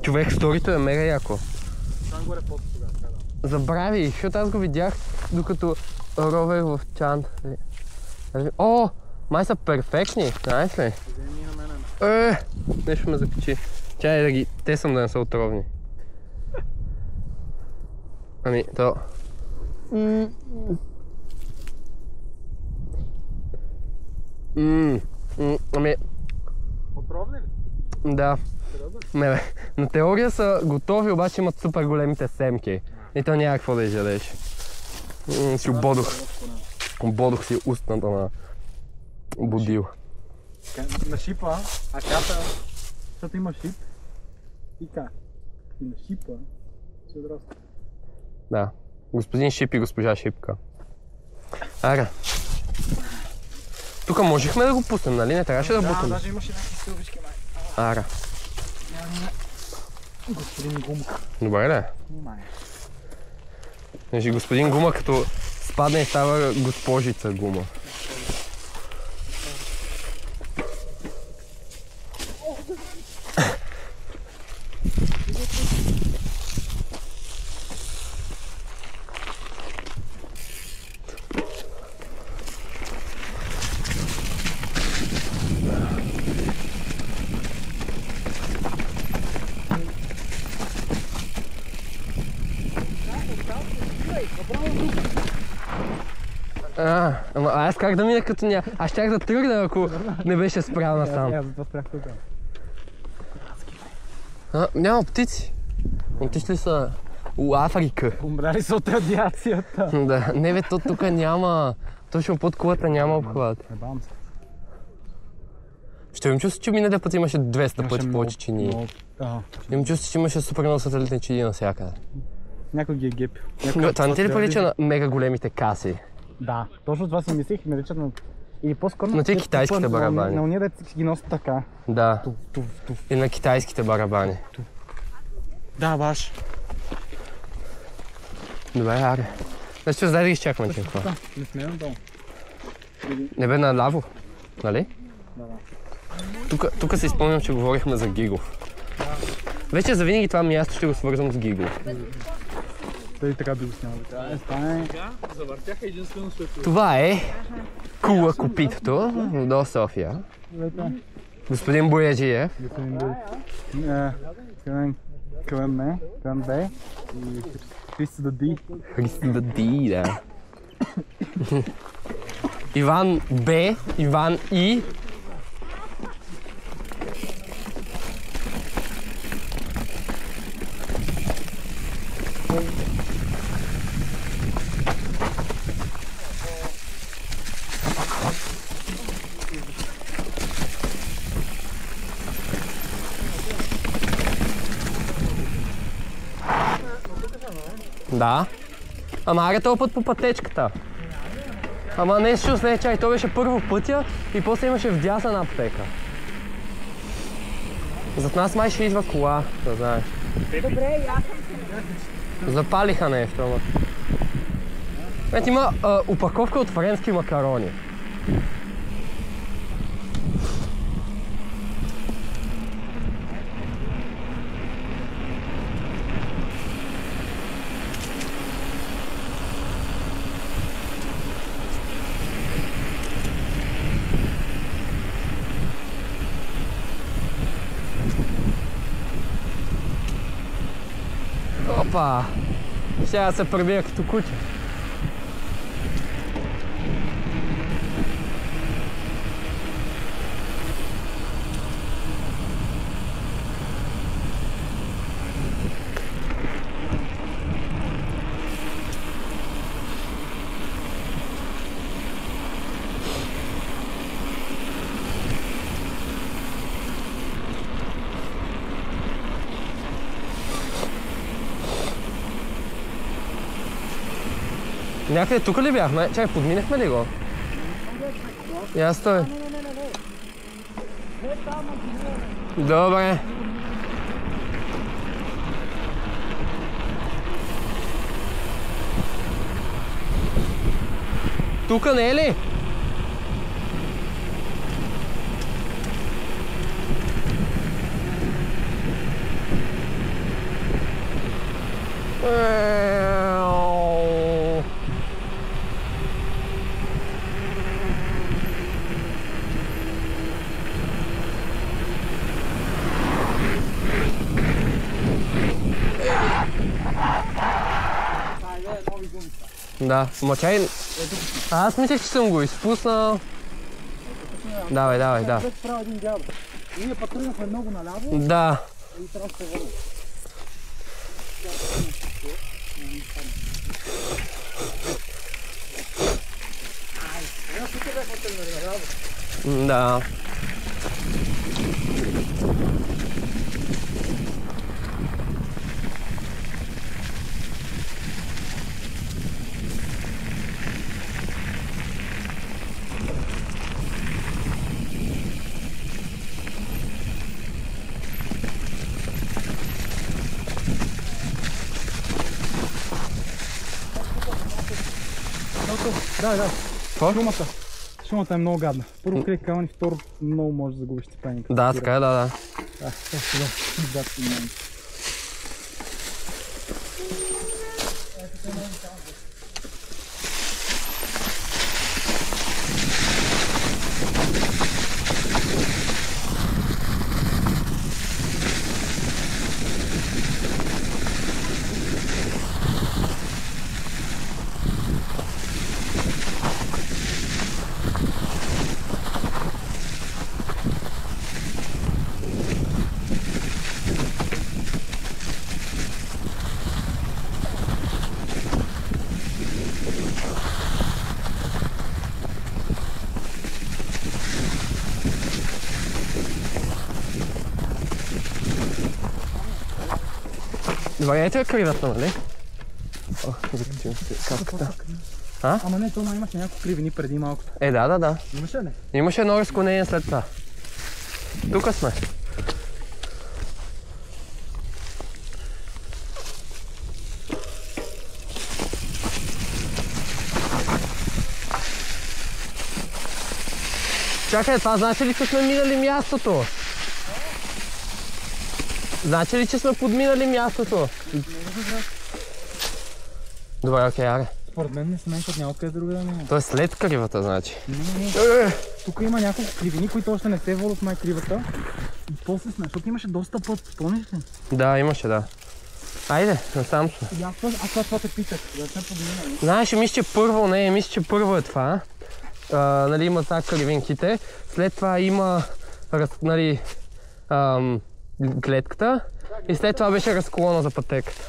Човек, сторито е мега яко. Там горе под тогава, да. Забрави, защото аз го видях докато ровех в чан. О, май са перфектни, знаеш ли? Нещо ме закачи. Чай да ги тесам да не са отровни. Ами, то... Ами... Отровни ли? Да. Не бе, на теория са готови, обаче имат супер големите семки. И то няма какво да изядеш. Си ободох си устната на будил. На шипа, а ката, защото има шип и ка. И на шипа се отраства. Да. Господин Шип и госпожа Шипка. Ара. Тук можехме да го пуснем, нали? Не трябваше да бутнем. Да, даже имаше някакви стълбички, май. Ара. Господин Гумка. Добре да. Значи господин Гума като спадне и става госпожица Гума. Ама аз как да мина като ня... Аз щях да тръгна, ако не беше спрял насам. Аз затова спрях тук. Няма птици. Отиш ли са у Африка? Умрали са от радиацията. Да, не бе, то тук няма... Точно под кулата няма обхват. Ебам се. Ще имам чувство, че миналия път имаше 200 пъти повече чинии. Имам чувство, че имаше супер много сателитни чинии навсякъде. Някой ги е гепил. Това не ти ли прилича на мега големите каси? Да, точно това си мислих, наричат на... Или по-скоро на тия китайските барабани. На уния да ги носят така. Да. И на китайските барабани. Да, баш. Добре, аре. Значи ще дай да ги изчакваме, че какво. Не сме надолу. Не бе наляво, нали? Да. Тук се изпомням, че говорихме за Гигов. Вече за винаги това място ще го свързвам с Гигов. Той така би го снял. Завъртяха единствено светло. Това е Кула Копитото до София. Господин Бояджиев. Господин Бояджиев. Кълен Б и Христо Дади. Христо Дади, да. Иван Б, Иван И. Да. Ама аре този път по пътечката. Ама не ще след чай, то беше първо пътя и после имаше вдясана аптека. Зад нас май ще идва кола, да знаеш. Добре, я Запалиха нещо, ама. Ето има упаковка от френски макарони. Опа! Сега се пребия като куче. Някъде тук ли бяхме? Чакай, подминахме ли го? Я стой. Добре. Тука не е ли? Да, ма чай... Аз мислех, че съм го изпуснал. Давай, да. Право един дядо. Ние път тръгнахме много наляво Да. и трябва да се върнем. Да. Да. Какво? Шумата е много гадна. Първо крие камъни, второ много може да загубиш степеника. Да, така е, да. Добре, ето е кривата, нали? Каката? Ама не, това имаше няколко кривини преди малкото. Да. Имаше ли? Имаше едно разклонение след това. Тука сме. Чакай, това значи ли, че сме минали мястото? Значи ли, че сме подминали мястото? Добре, окей, аре. Според мен не сме, защото няма откъде друга да няма. То е след кривата, значи. Не. Тук има няколко кривини, които още не се водят най-кривата. И после сме, защото имаше доста път, спомниш ли? Да, имаше, да. Айде, насам сме. Аз това те питах, да сме подминали. Знаеш, мисля, че първо е това. Нали, има са кривинките. След това има нали, гледката. И след това беше разклона за пътеката.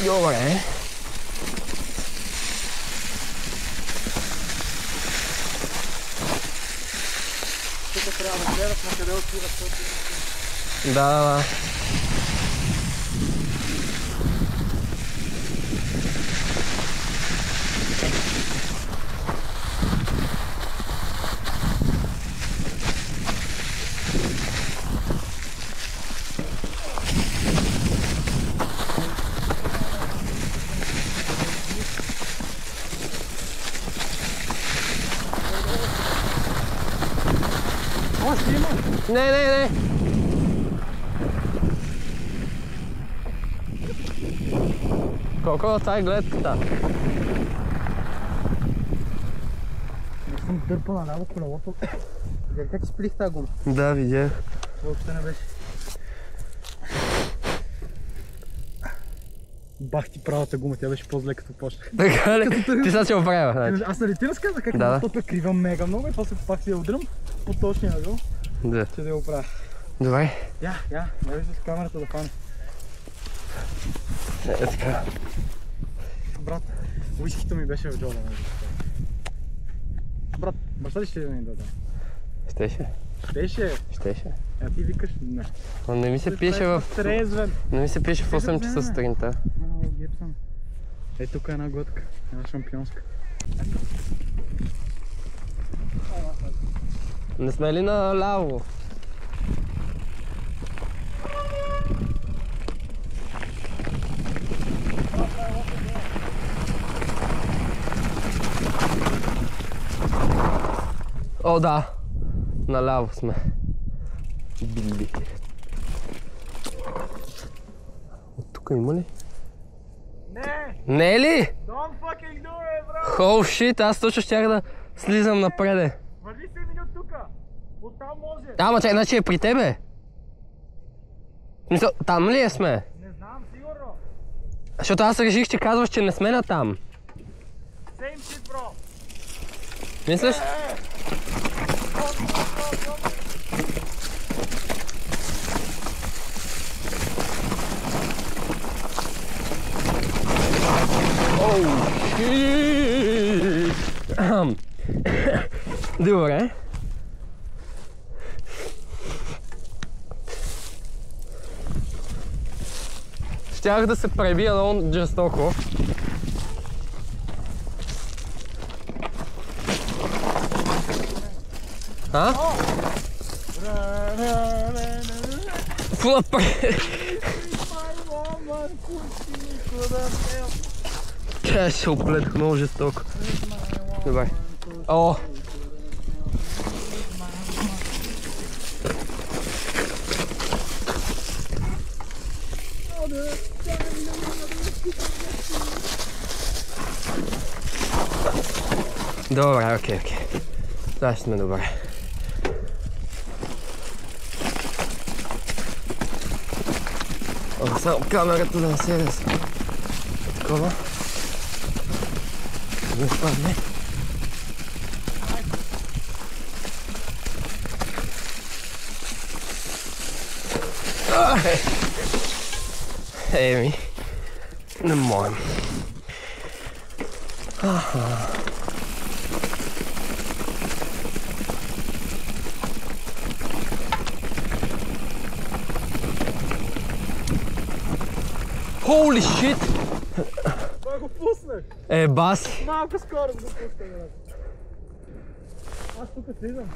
Добре. Тук трябва да гледаш на къде отиваш. Да. Не. Колко това е гледката? Не съм дърпал наляво колелото. Видях как изплих тази гума. Да, видях. Въобще не беше. Бах ти правата гума, тя беше по-зле като почнах. Така ли? Ти сега си оправя, значи. Аз нали ти разказах как Да. на топе крива мега много и после пак си я удрям по точния ъгъл, Да. че да я оправя. Добре. Я, дай с камерата да фане. Е, така. Брат, уискито ми беше в джоба. Брат, баща ли ще да ни даде? Щеше. Щеше. А ти викаш? Не. Но не ми се пише в... Трезвен. Не ми се пише в 8 часа сутринта. Много гепсам. Е, тук е една глътка. Една шампионска. Не сме ли на ляво? О, да. Наляво сме. Били. От тук има ли? Не! Не е ли? Don't fucking do it, bro! Хоу шит, аз точно щях да слизам напреде. Върви се минут тука! Оттам може! Ама чай, значи е при тебе. Мисля, там ли сме? Не знам, сигурно! Защото аз реших, че казваш, че не сме на там. Same shit, bro! Мислиш? Добре. Щях да се пребия много жестоко. А? Какво направи? Тя се оплетах много жестоко. Добре. О! Добре, окей. Да, ще сме добре. Само камерата да не се раз... Такова. Не падне. Еми, не можем. Holy shit! Това го пуснах! Е, бас! Малко скоро го пуснах, брат. Аз тук слизам.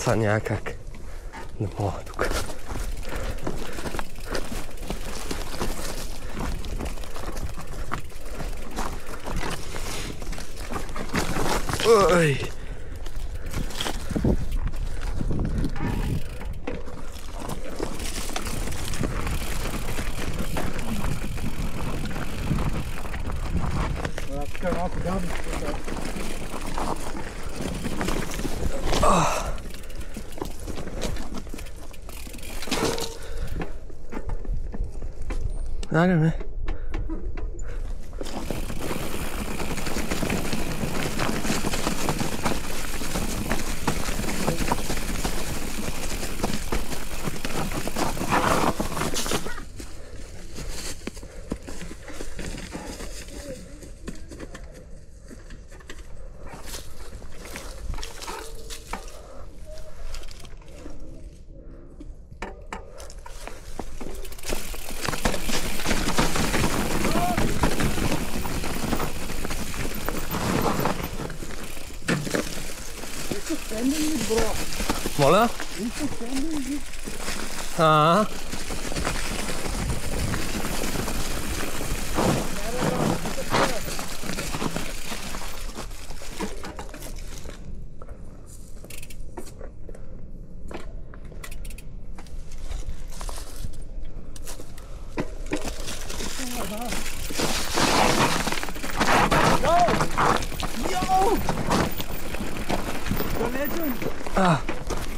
Това няма как. Не мога тук. Ой! Така малко гадно. Айде, бе. Моля? А.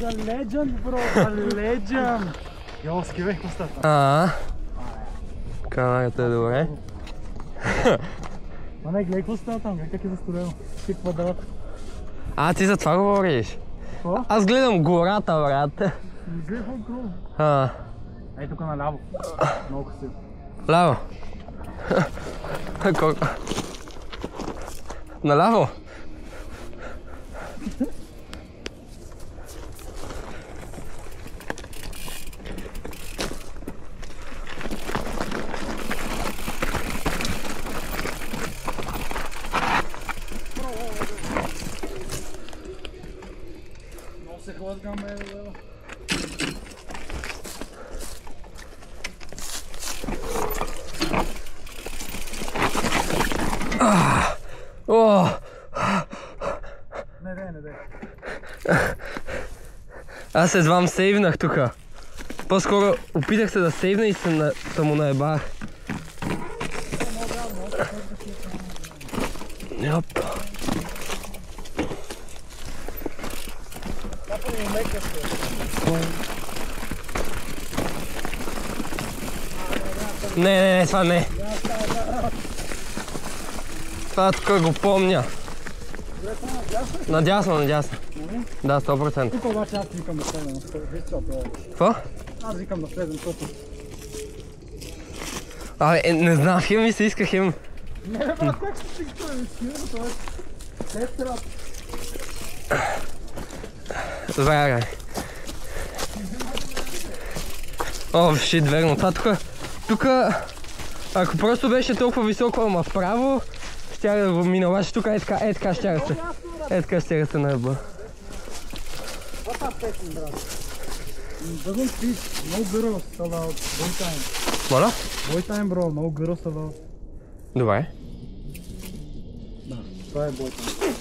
The legend, bro, the legend! Йо, скивай костата. Камерата е добре. Не, гледай какво става там, как е застудено. Ти квадрат. Ти за това говориш? Какво? Аз гледам гората, брат. Гледай по-кру. Ей, тук наляво. Много красиво. Ляво. Наляво? Много се хлъзгам, бе, бе. Не де. Аз едвам сейвнах тука. По-скоро опитах се да сейвна и се му наебах. Йоп. Не, това не. Това тук го помня. Надясно. Да, 100%. Тук обаче аз викам да следвам. Какво? Аз викам да следвам, защото... Не знам, хем ми се иска, хем... Не, брат, как ще си го изкивам, това е... Сестра. Добре. Шит, верно. Това тука... Ако просто беше толкова високо, ама вправо, щях да го минаваш тук, така щях се. Щях се наеба. What a person, брат. Doesn't speak, no girls allowed, boy time. Моля? Boy time, bro, no girls allowed. Добре. Да, това е boy time.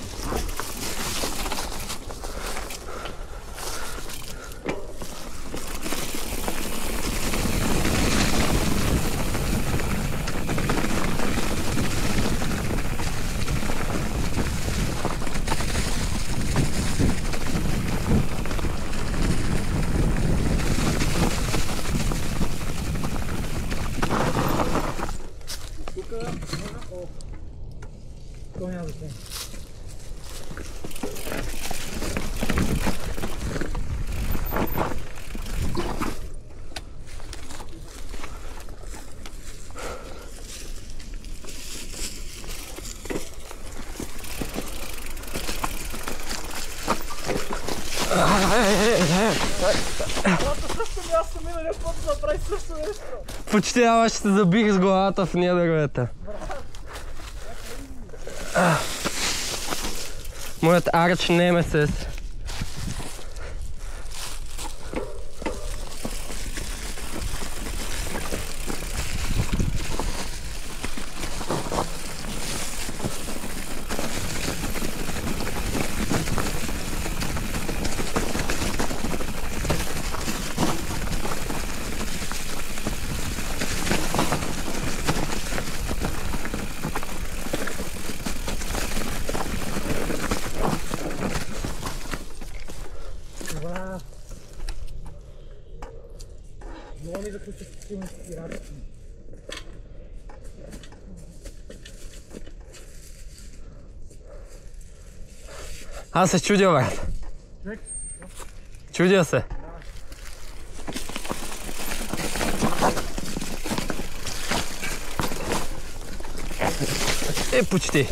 Почти ама ще се забих с главата в ния дървета. Моят арч немесес. Много ми заключва силно спирачки. Аз се чудя, брат. Чудя се. Почти.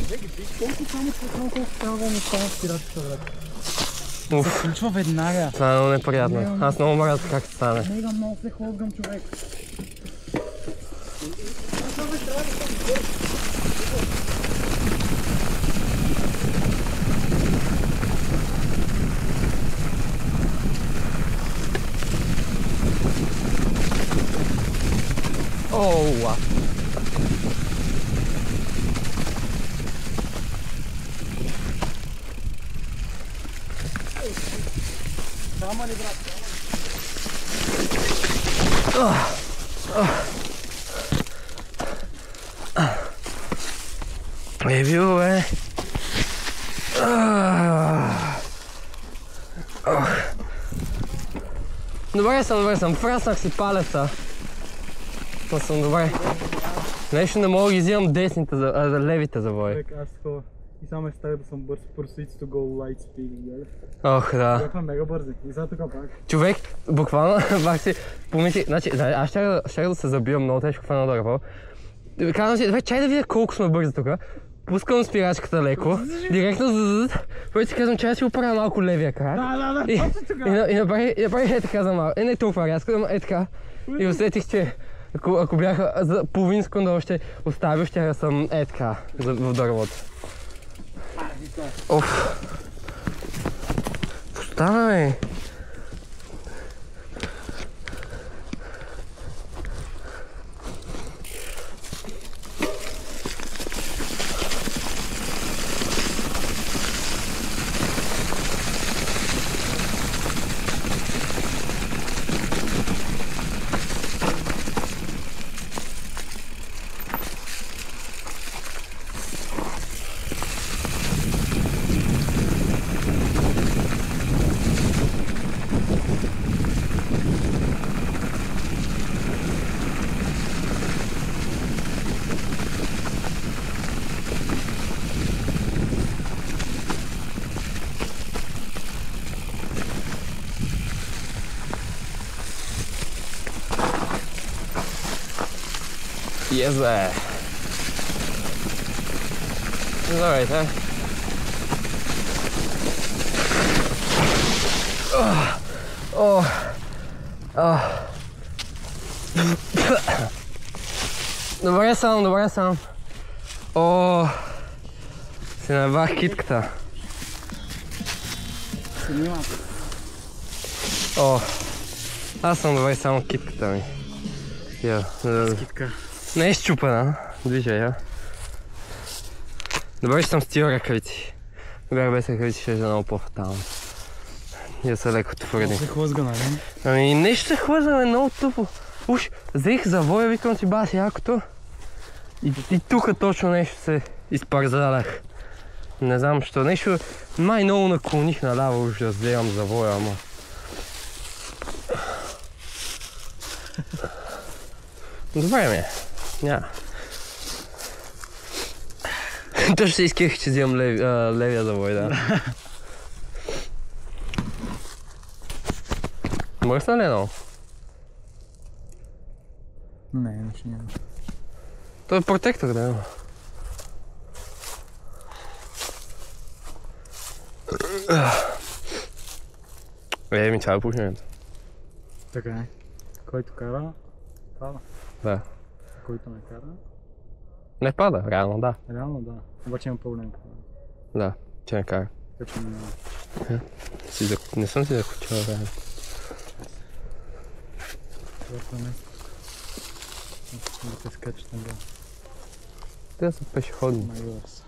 Колко става не става спирачката, брат. Се включва веднага. Това е много неприятно. Аз много мразя как се стане. Мега много се хлъзгам, човек. Камъни, брат, Е било, бе. Добре съм, фраснах си палеца. Но съм добре. Нещо не мога да ги взимам десните, левите завои. Човек, аз такова. И само е ставя да съм бърз. Proceeds to go light speed, гледа. Ох, да. Бяхме мега бързи. И сега тук пак. Човек, буквално, бах си помислих, значи, аз щях да се забия много тежко в едно дърво. Казвам си, добре, чай да видя колко сме бързи тук. Пускам спирачката леко, директно Първо си казвам, че аз си оправя малко левия крак. Да, точно така. И направи е така за малко. Не толкова рязко, но е така. И усетих, че ако бяха за половин секунда още оставил, ще да съм е така в дървото. Оф. Стана, бе. Yes, bе. Здравейте. Добре съм. Си набах китката. Аз съм добре, само китката ми. Китка. Не е счупена, движа я. Добре, че съм с тия ръкавици. Бях без ръкавици, ще е много по-фатално. Я са леко твърди. Се хлъзга, нали? Ами нещо се хлъзга, много тъпо. Уж, взех завоя, викам си баси якото. И тук точно нещо се изпарзалях. Не знам що, нещо май много наклоних наляво, уж да вземам завоя, ама. Добре ми е. Няма. Точно се изких, че взимам левия завой, да. Мръсна ли е много? Не, нещо няма. Той е протектор, да има. Ми това е пушенето. Така е. Който кара, пада. Да. Който не кара, Не пада, реално да. реално да. Обаче има проблем. Да, че не кара. Така че не. Не съм си закучил, реално. Това е место. Да те скачат на гора. Те са пешеходни. Майор са.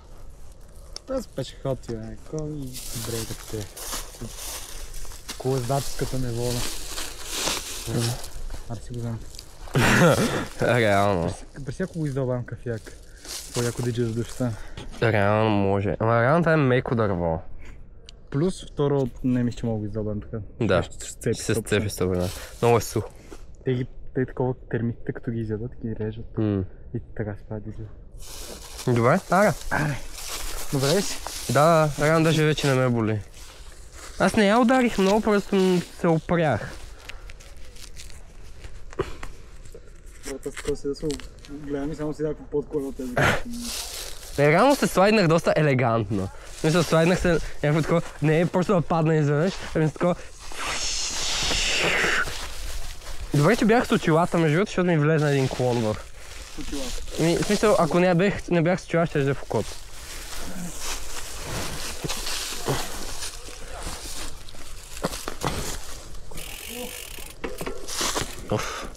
Това са пешеходци, бе. Кой брегът те. Колездаческата неволя. Аз си го знам. Реално. При всяко го издълбавам кафяк. По-яко диджа за дъждта. Реално може. Ама реално това е меко дърво. Плюс второ, не мисля, че мога да го издълбавам така. Да, Ще ще се сцепи с това. Много е сухо. Те такова термитите, като ги изядат, ги режат. И така се прави диджа. Добре, ара. Добре ли си? Да, реално даже вече не ме боли. Аз не я ударих много, просто се опрях. Аз така се да се гледам и само си някакво под колелата. Реално се слайднах доста елегантно. Мисля, слайднах се някакво такова, не е просто да падна изведнъж, ами с такова... Добре, че бях с очилата между другото, защото ми влезна един клон в... В смисъл, ако не бях с очила, ще е в окото. Оф.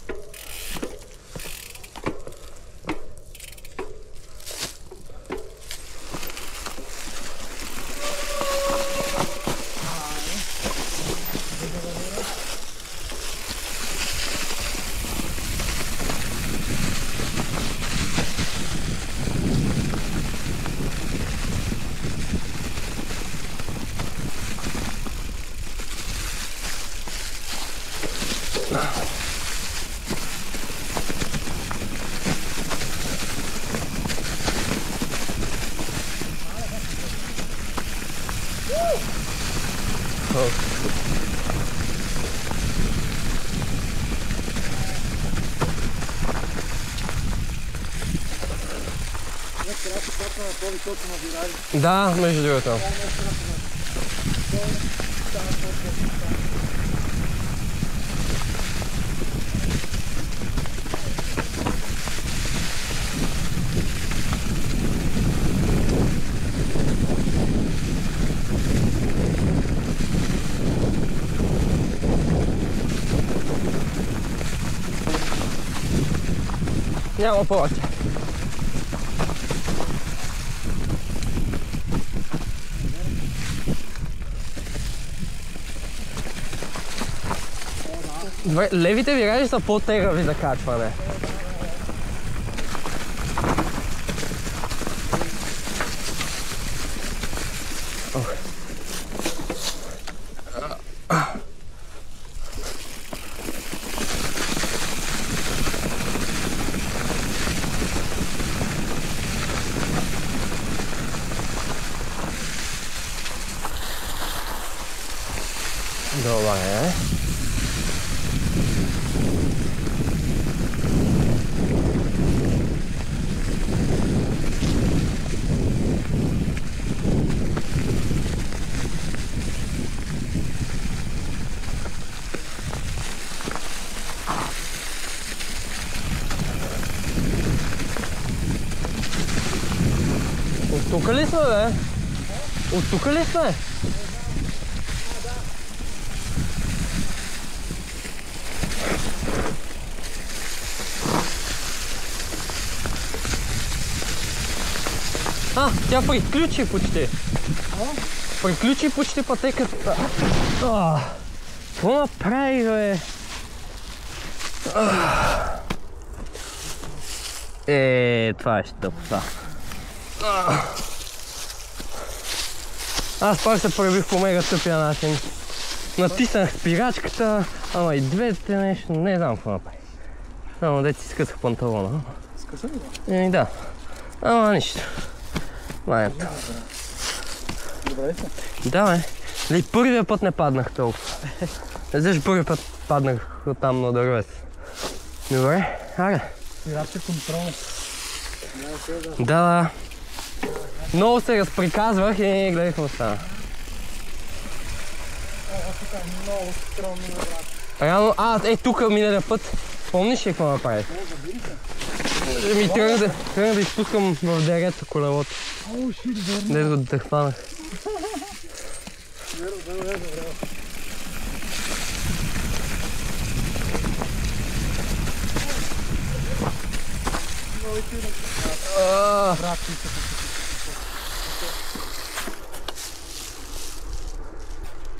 Да, между другото. Няма повече. Добре, левите вираджи са по-тегави за качване. Добре. От тук ли сме, бе? От тук ли сме? А, тя приключи почти. Приключи почти пътеката. Какво направи, бе? Това е щъпта. Аз пак се проявих по мега тъпия начин. Натиснах спирачката, ама и двете нещо, не знам какво направи. Само дете си скъсах панталона. Скъса ли да? Да. Ама нищо. Майната. Добре се? Да, бе. Ли първия път не паднах толкова. Знаеш, първия път паднах оттам на дървец. Добре, аре. Спирачка контрол. Да. Много се разприказвах и гледах какво стана. Тук е много стръмно, брат. Реално, тук миналия път, помниш ли какво направих? Ми тръгна да изпускам в дерето колелото. О, шит, верно. Дето го дъхванах. Добре.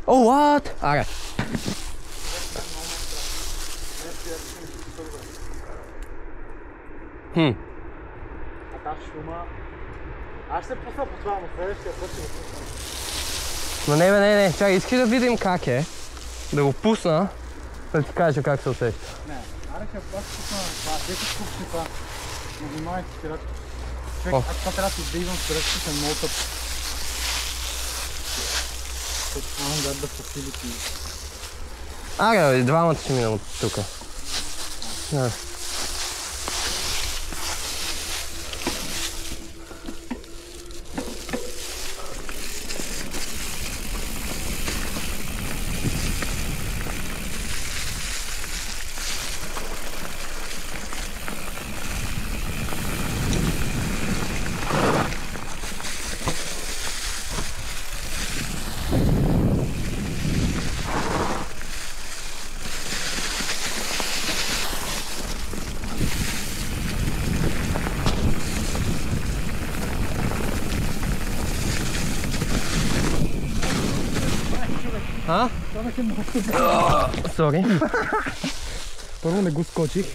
О, what? Аре. Аз ще пусна по това, но следващия път ще го пусна. Но не, чакай, искаш да видим как е. Да го пусна, да ти кажа как се усеща. Не, аре ще пусна това, те си скупчи това. Не внимавайте спирачка. Човек, аз това трябва да си издейвам спирачка, съм много тъп. Предполагам да да посилите. Аре, двамата ще минем от тука. А? Сори. Първо не го скочих.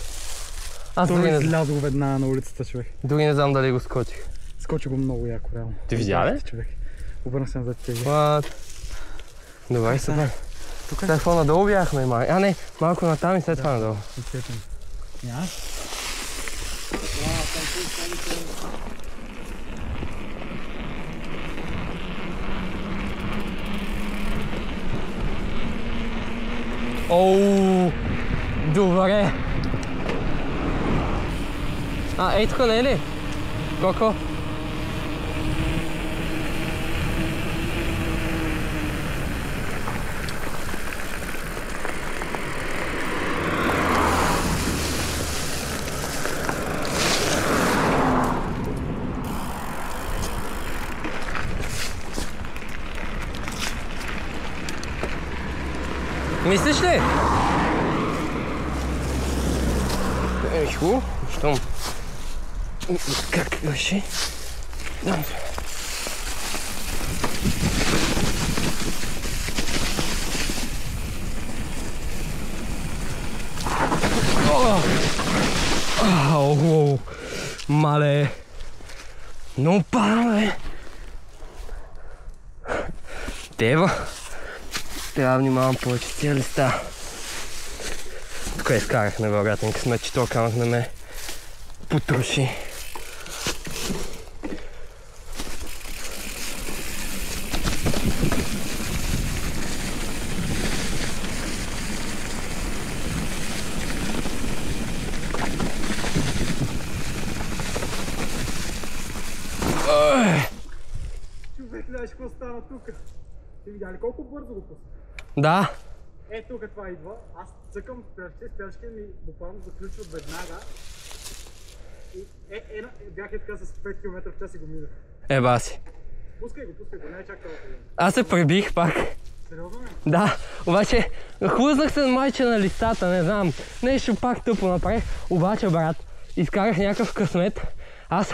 Аз Той излязох веднага на улицата, човек. дори не знам дали го скочих. Скочи го много яко, реално. Ти видя ли? Човек. Обърна се назад тези. Добре, супер. Тук какво надолу бяхме, май. А, не, малко натам и след това надолу. Няма? Оу, добре. Ей тук не е ли? Коко? Мислиш ли? Хубаво, щом. Как ще? Оу, мале. Но пане. Тева. Трябва да внимавам повече с тия листа. Тук изкарах невероятен късмет, че този камък не ме потроши. Човек, знаеш какво стана тук? Ти видя ли колко бързо го пусна? Да. Тук това идва, аз цъкам спряшките ми буквално заключват веднага. И бях така с 5 км в час и го минах. Еба си. Пускай го, не е чак това. Аз се пребих пак. Сериозно ли? Да, обаче хлъзнах се майче на листата, не знам. Нещо пак тъпо направих, обаче брат, изкарах някакъв късмет. Аз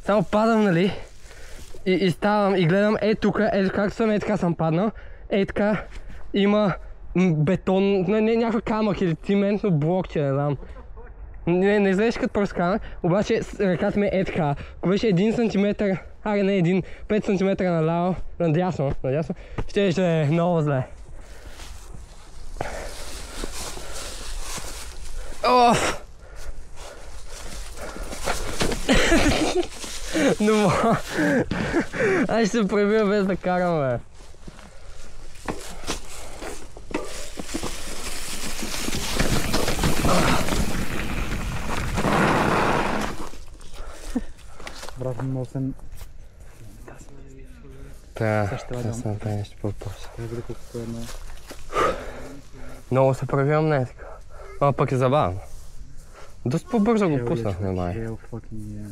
само падам, нали? И ставам и гледам, тук, как съм, така съм паднал. Така има бетон, някакъв камък или циментно блокче, не знам. Не изглеждаш като просто камък, обаче ръката ми е така. Ако беше 1 см, не 5 см наляво, надясно, ще е много зле. Оф! Но аз ще се пребия без да карам, бе. Брат, много съм... Да, аз съм направи нещо по-после. Види колко е едно. Много се пребивам, не е така. А пък е забавно. Доста по-бързо го пуснах, не май. Hell fucking yeah.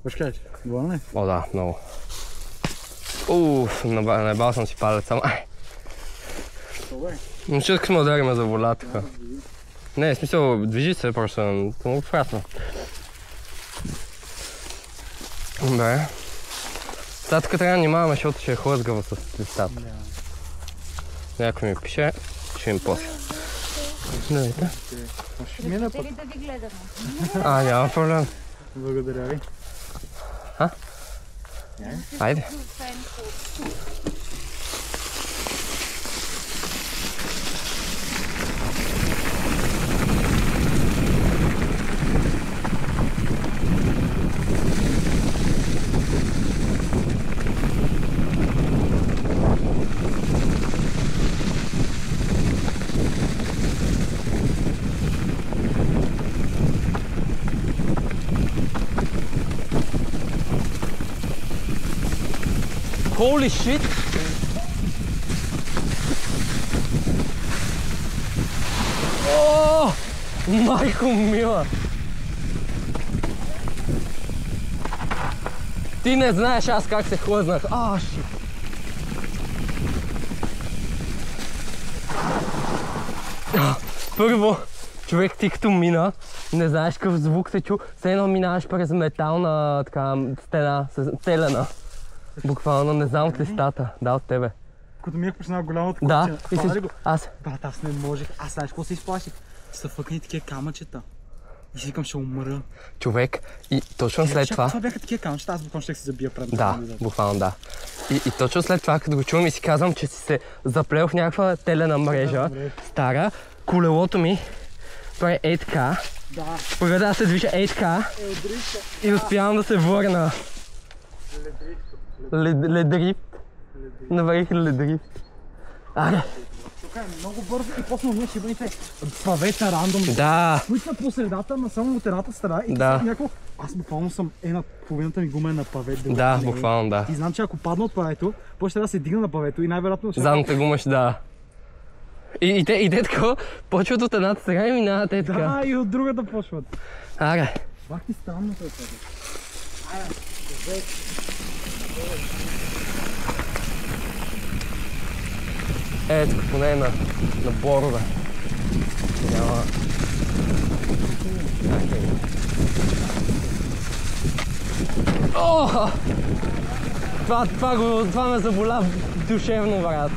Виж кажеш, доволен ли? О, да, много. Уф, наебал съм си палеца, май. Но ще искам да ударим за вода така. Не, в смисъл, движи се просто, много приятно. Добре. Сега тук трябва да внимаваме, защото ще е хлъзгаво с листата. Някой ми пише, ще им после. Здравейте. Искате ли да ви гледаме? Няма проблем. Благодаря ви. Айде. Holy shit! О, майко мила! Ти не знаеш аз как се хлъзнах. Шит! Първо, човек, ти като мина, не знаеш какъв звук се чу, все едно минаваш през метална така стена, телена. Буквално не знам от листата, да, от тебе. Като ми е почнал голямото Да, куче. и си... Аз... Брат, аз не можех. Аз знаеш какво се изплаших? Са фъкани такива камъчета. И си викам, ще умра. Човек, и точно след това... Това бяха такива камъчета, аз буквално ще се забия пред Да, буквално да. И точно след това, като го чувам и си казвам, че си се заплел в някаква телена мрежа, стара, колелото ми прави така. Да. Първо се движа така и успявам да се върна. Ледрифт. Наварих ледрифт. Аре, Тук е много бързо и после ние ще бъдете павета рандом. Да. Които са по средата, на само от едната страна и Да. някакво... Аз буквално съм половината ми гума е на павет. Да, буквално да. И знам, че ако падна от павето, после трябва да се дигна на павето и най-вероятно ще... Задната гума ще да. И те така почват от едната страна и минават е така. Да, и от другата почват. Аре. Бах ти странното е това. Ето, поне на борове. Няма... О! Това ме заболя душевно, брат.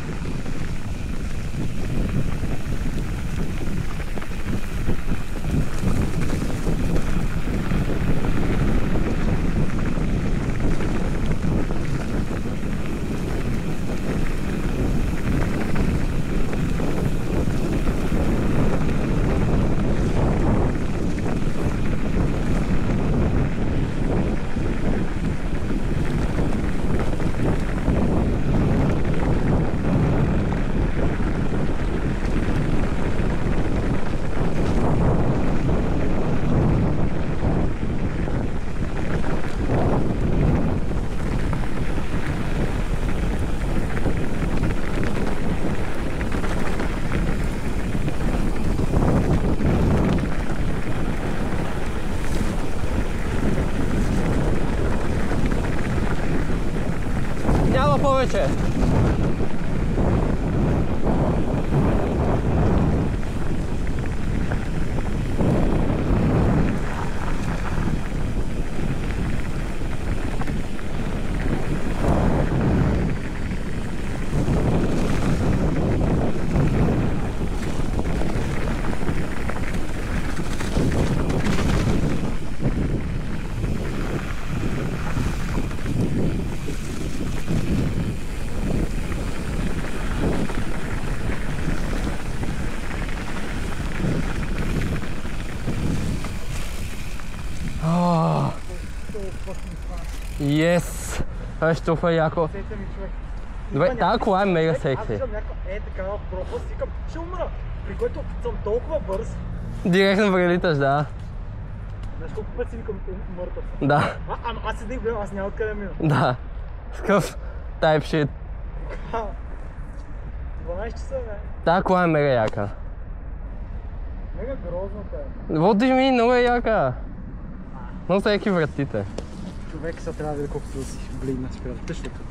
Няма повече! Yes! Това е толкова яко. Добре, тази кола е мега секси. Аз виждам някаква такава пропаст, викам, ще умра. При което съм толкова бърз. Директно прелиташ, да. Знаеш колко път си викам мъртъв? Да. Аз седих гледам, аз няма откъде мина. Да. Скъв type shit. 12 часа, бе. Тази кола е мега яка. Мега грозната е. What do you mean? Много е яка. Много са яки вратите. Човек са трябва да види колкото да си блигна спират. Тъщо тук.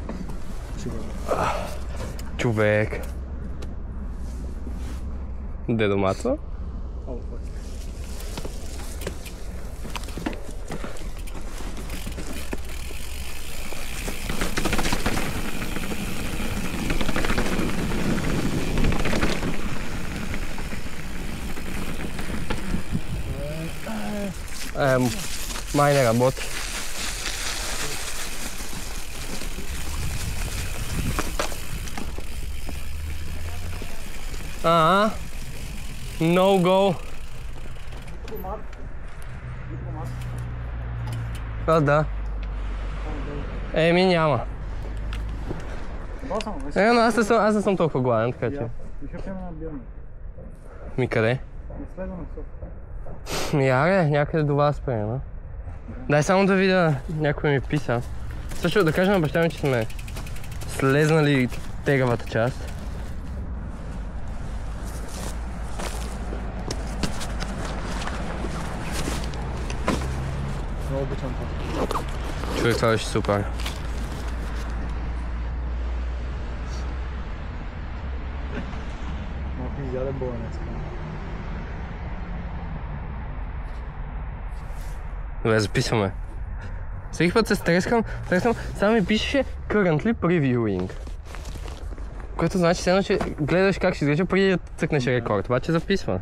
Човек. Дедо Мацо? О, фак. Май не работи. No go. Да. Еми няма. Но аз не съм толкова гладен, така че. Ми къде? Ми аре, някъде до вас приема. Дай само да видя, някой ми писа. Също да кажем на баща ми, че сме слезнали тегавата част. Много обичам това. Човек, това беше супер. Малко изяде болнец. Добре, записваме. Всеки път се стрескам, само ми пишеше currently previewing. Което значи, че гледаш как ще изглежда преди да цъкнеш рекорд, обаче записва.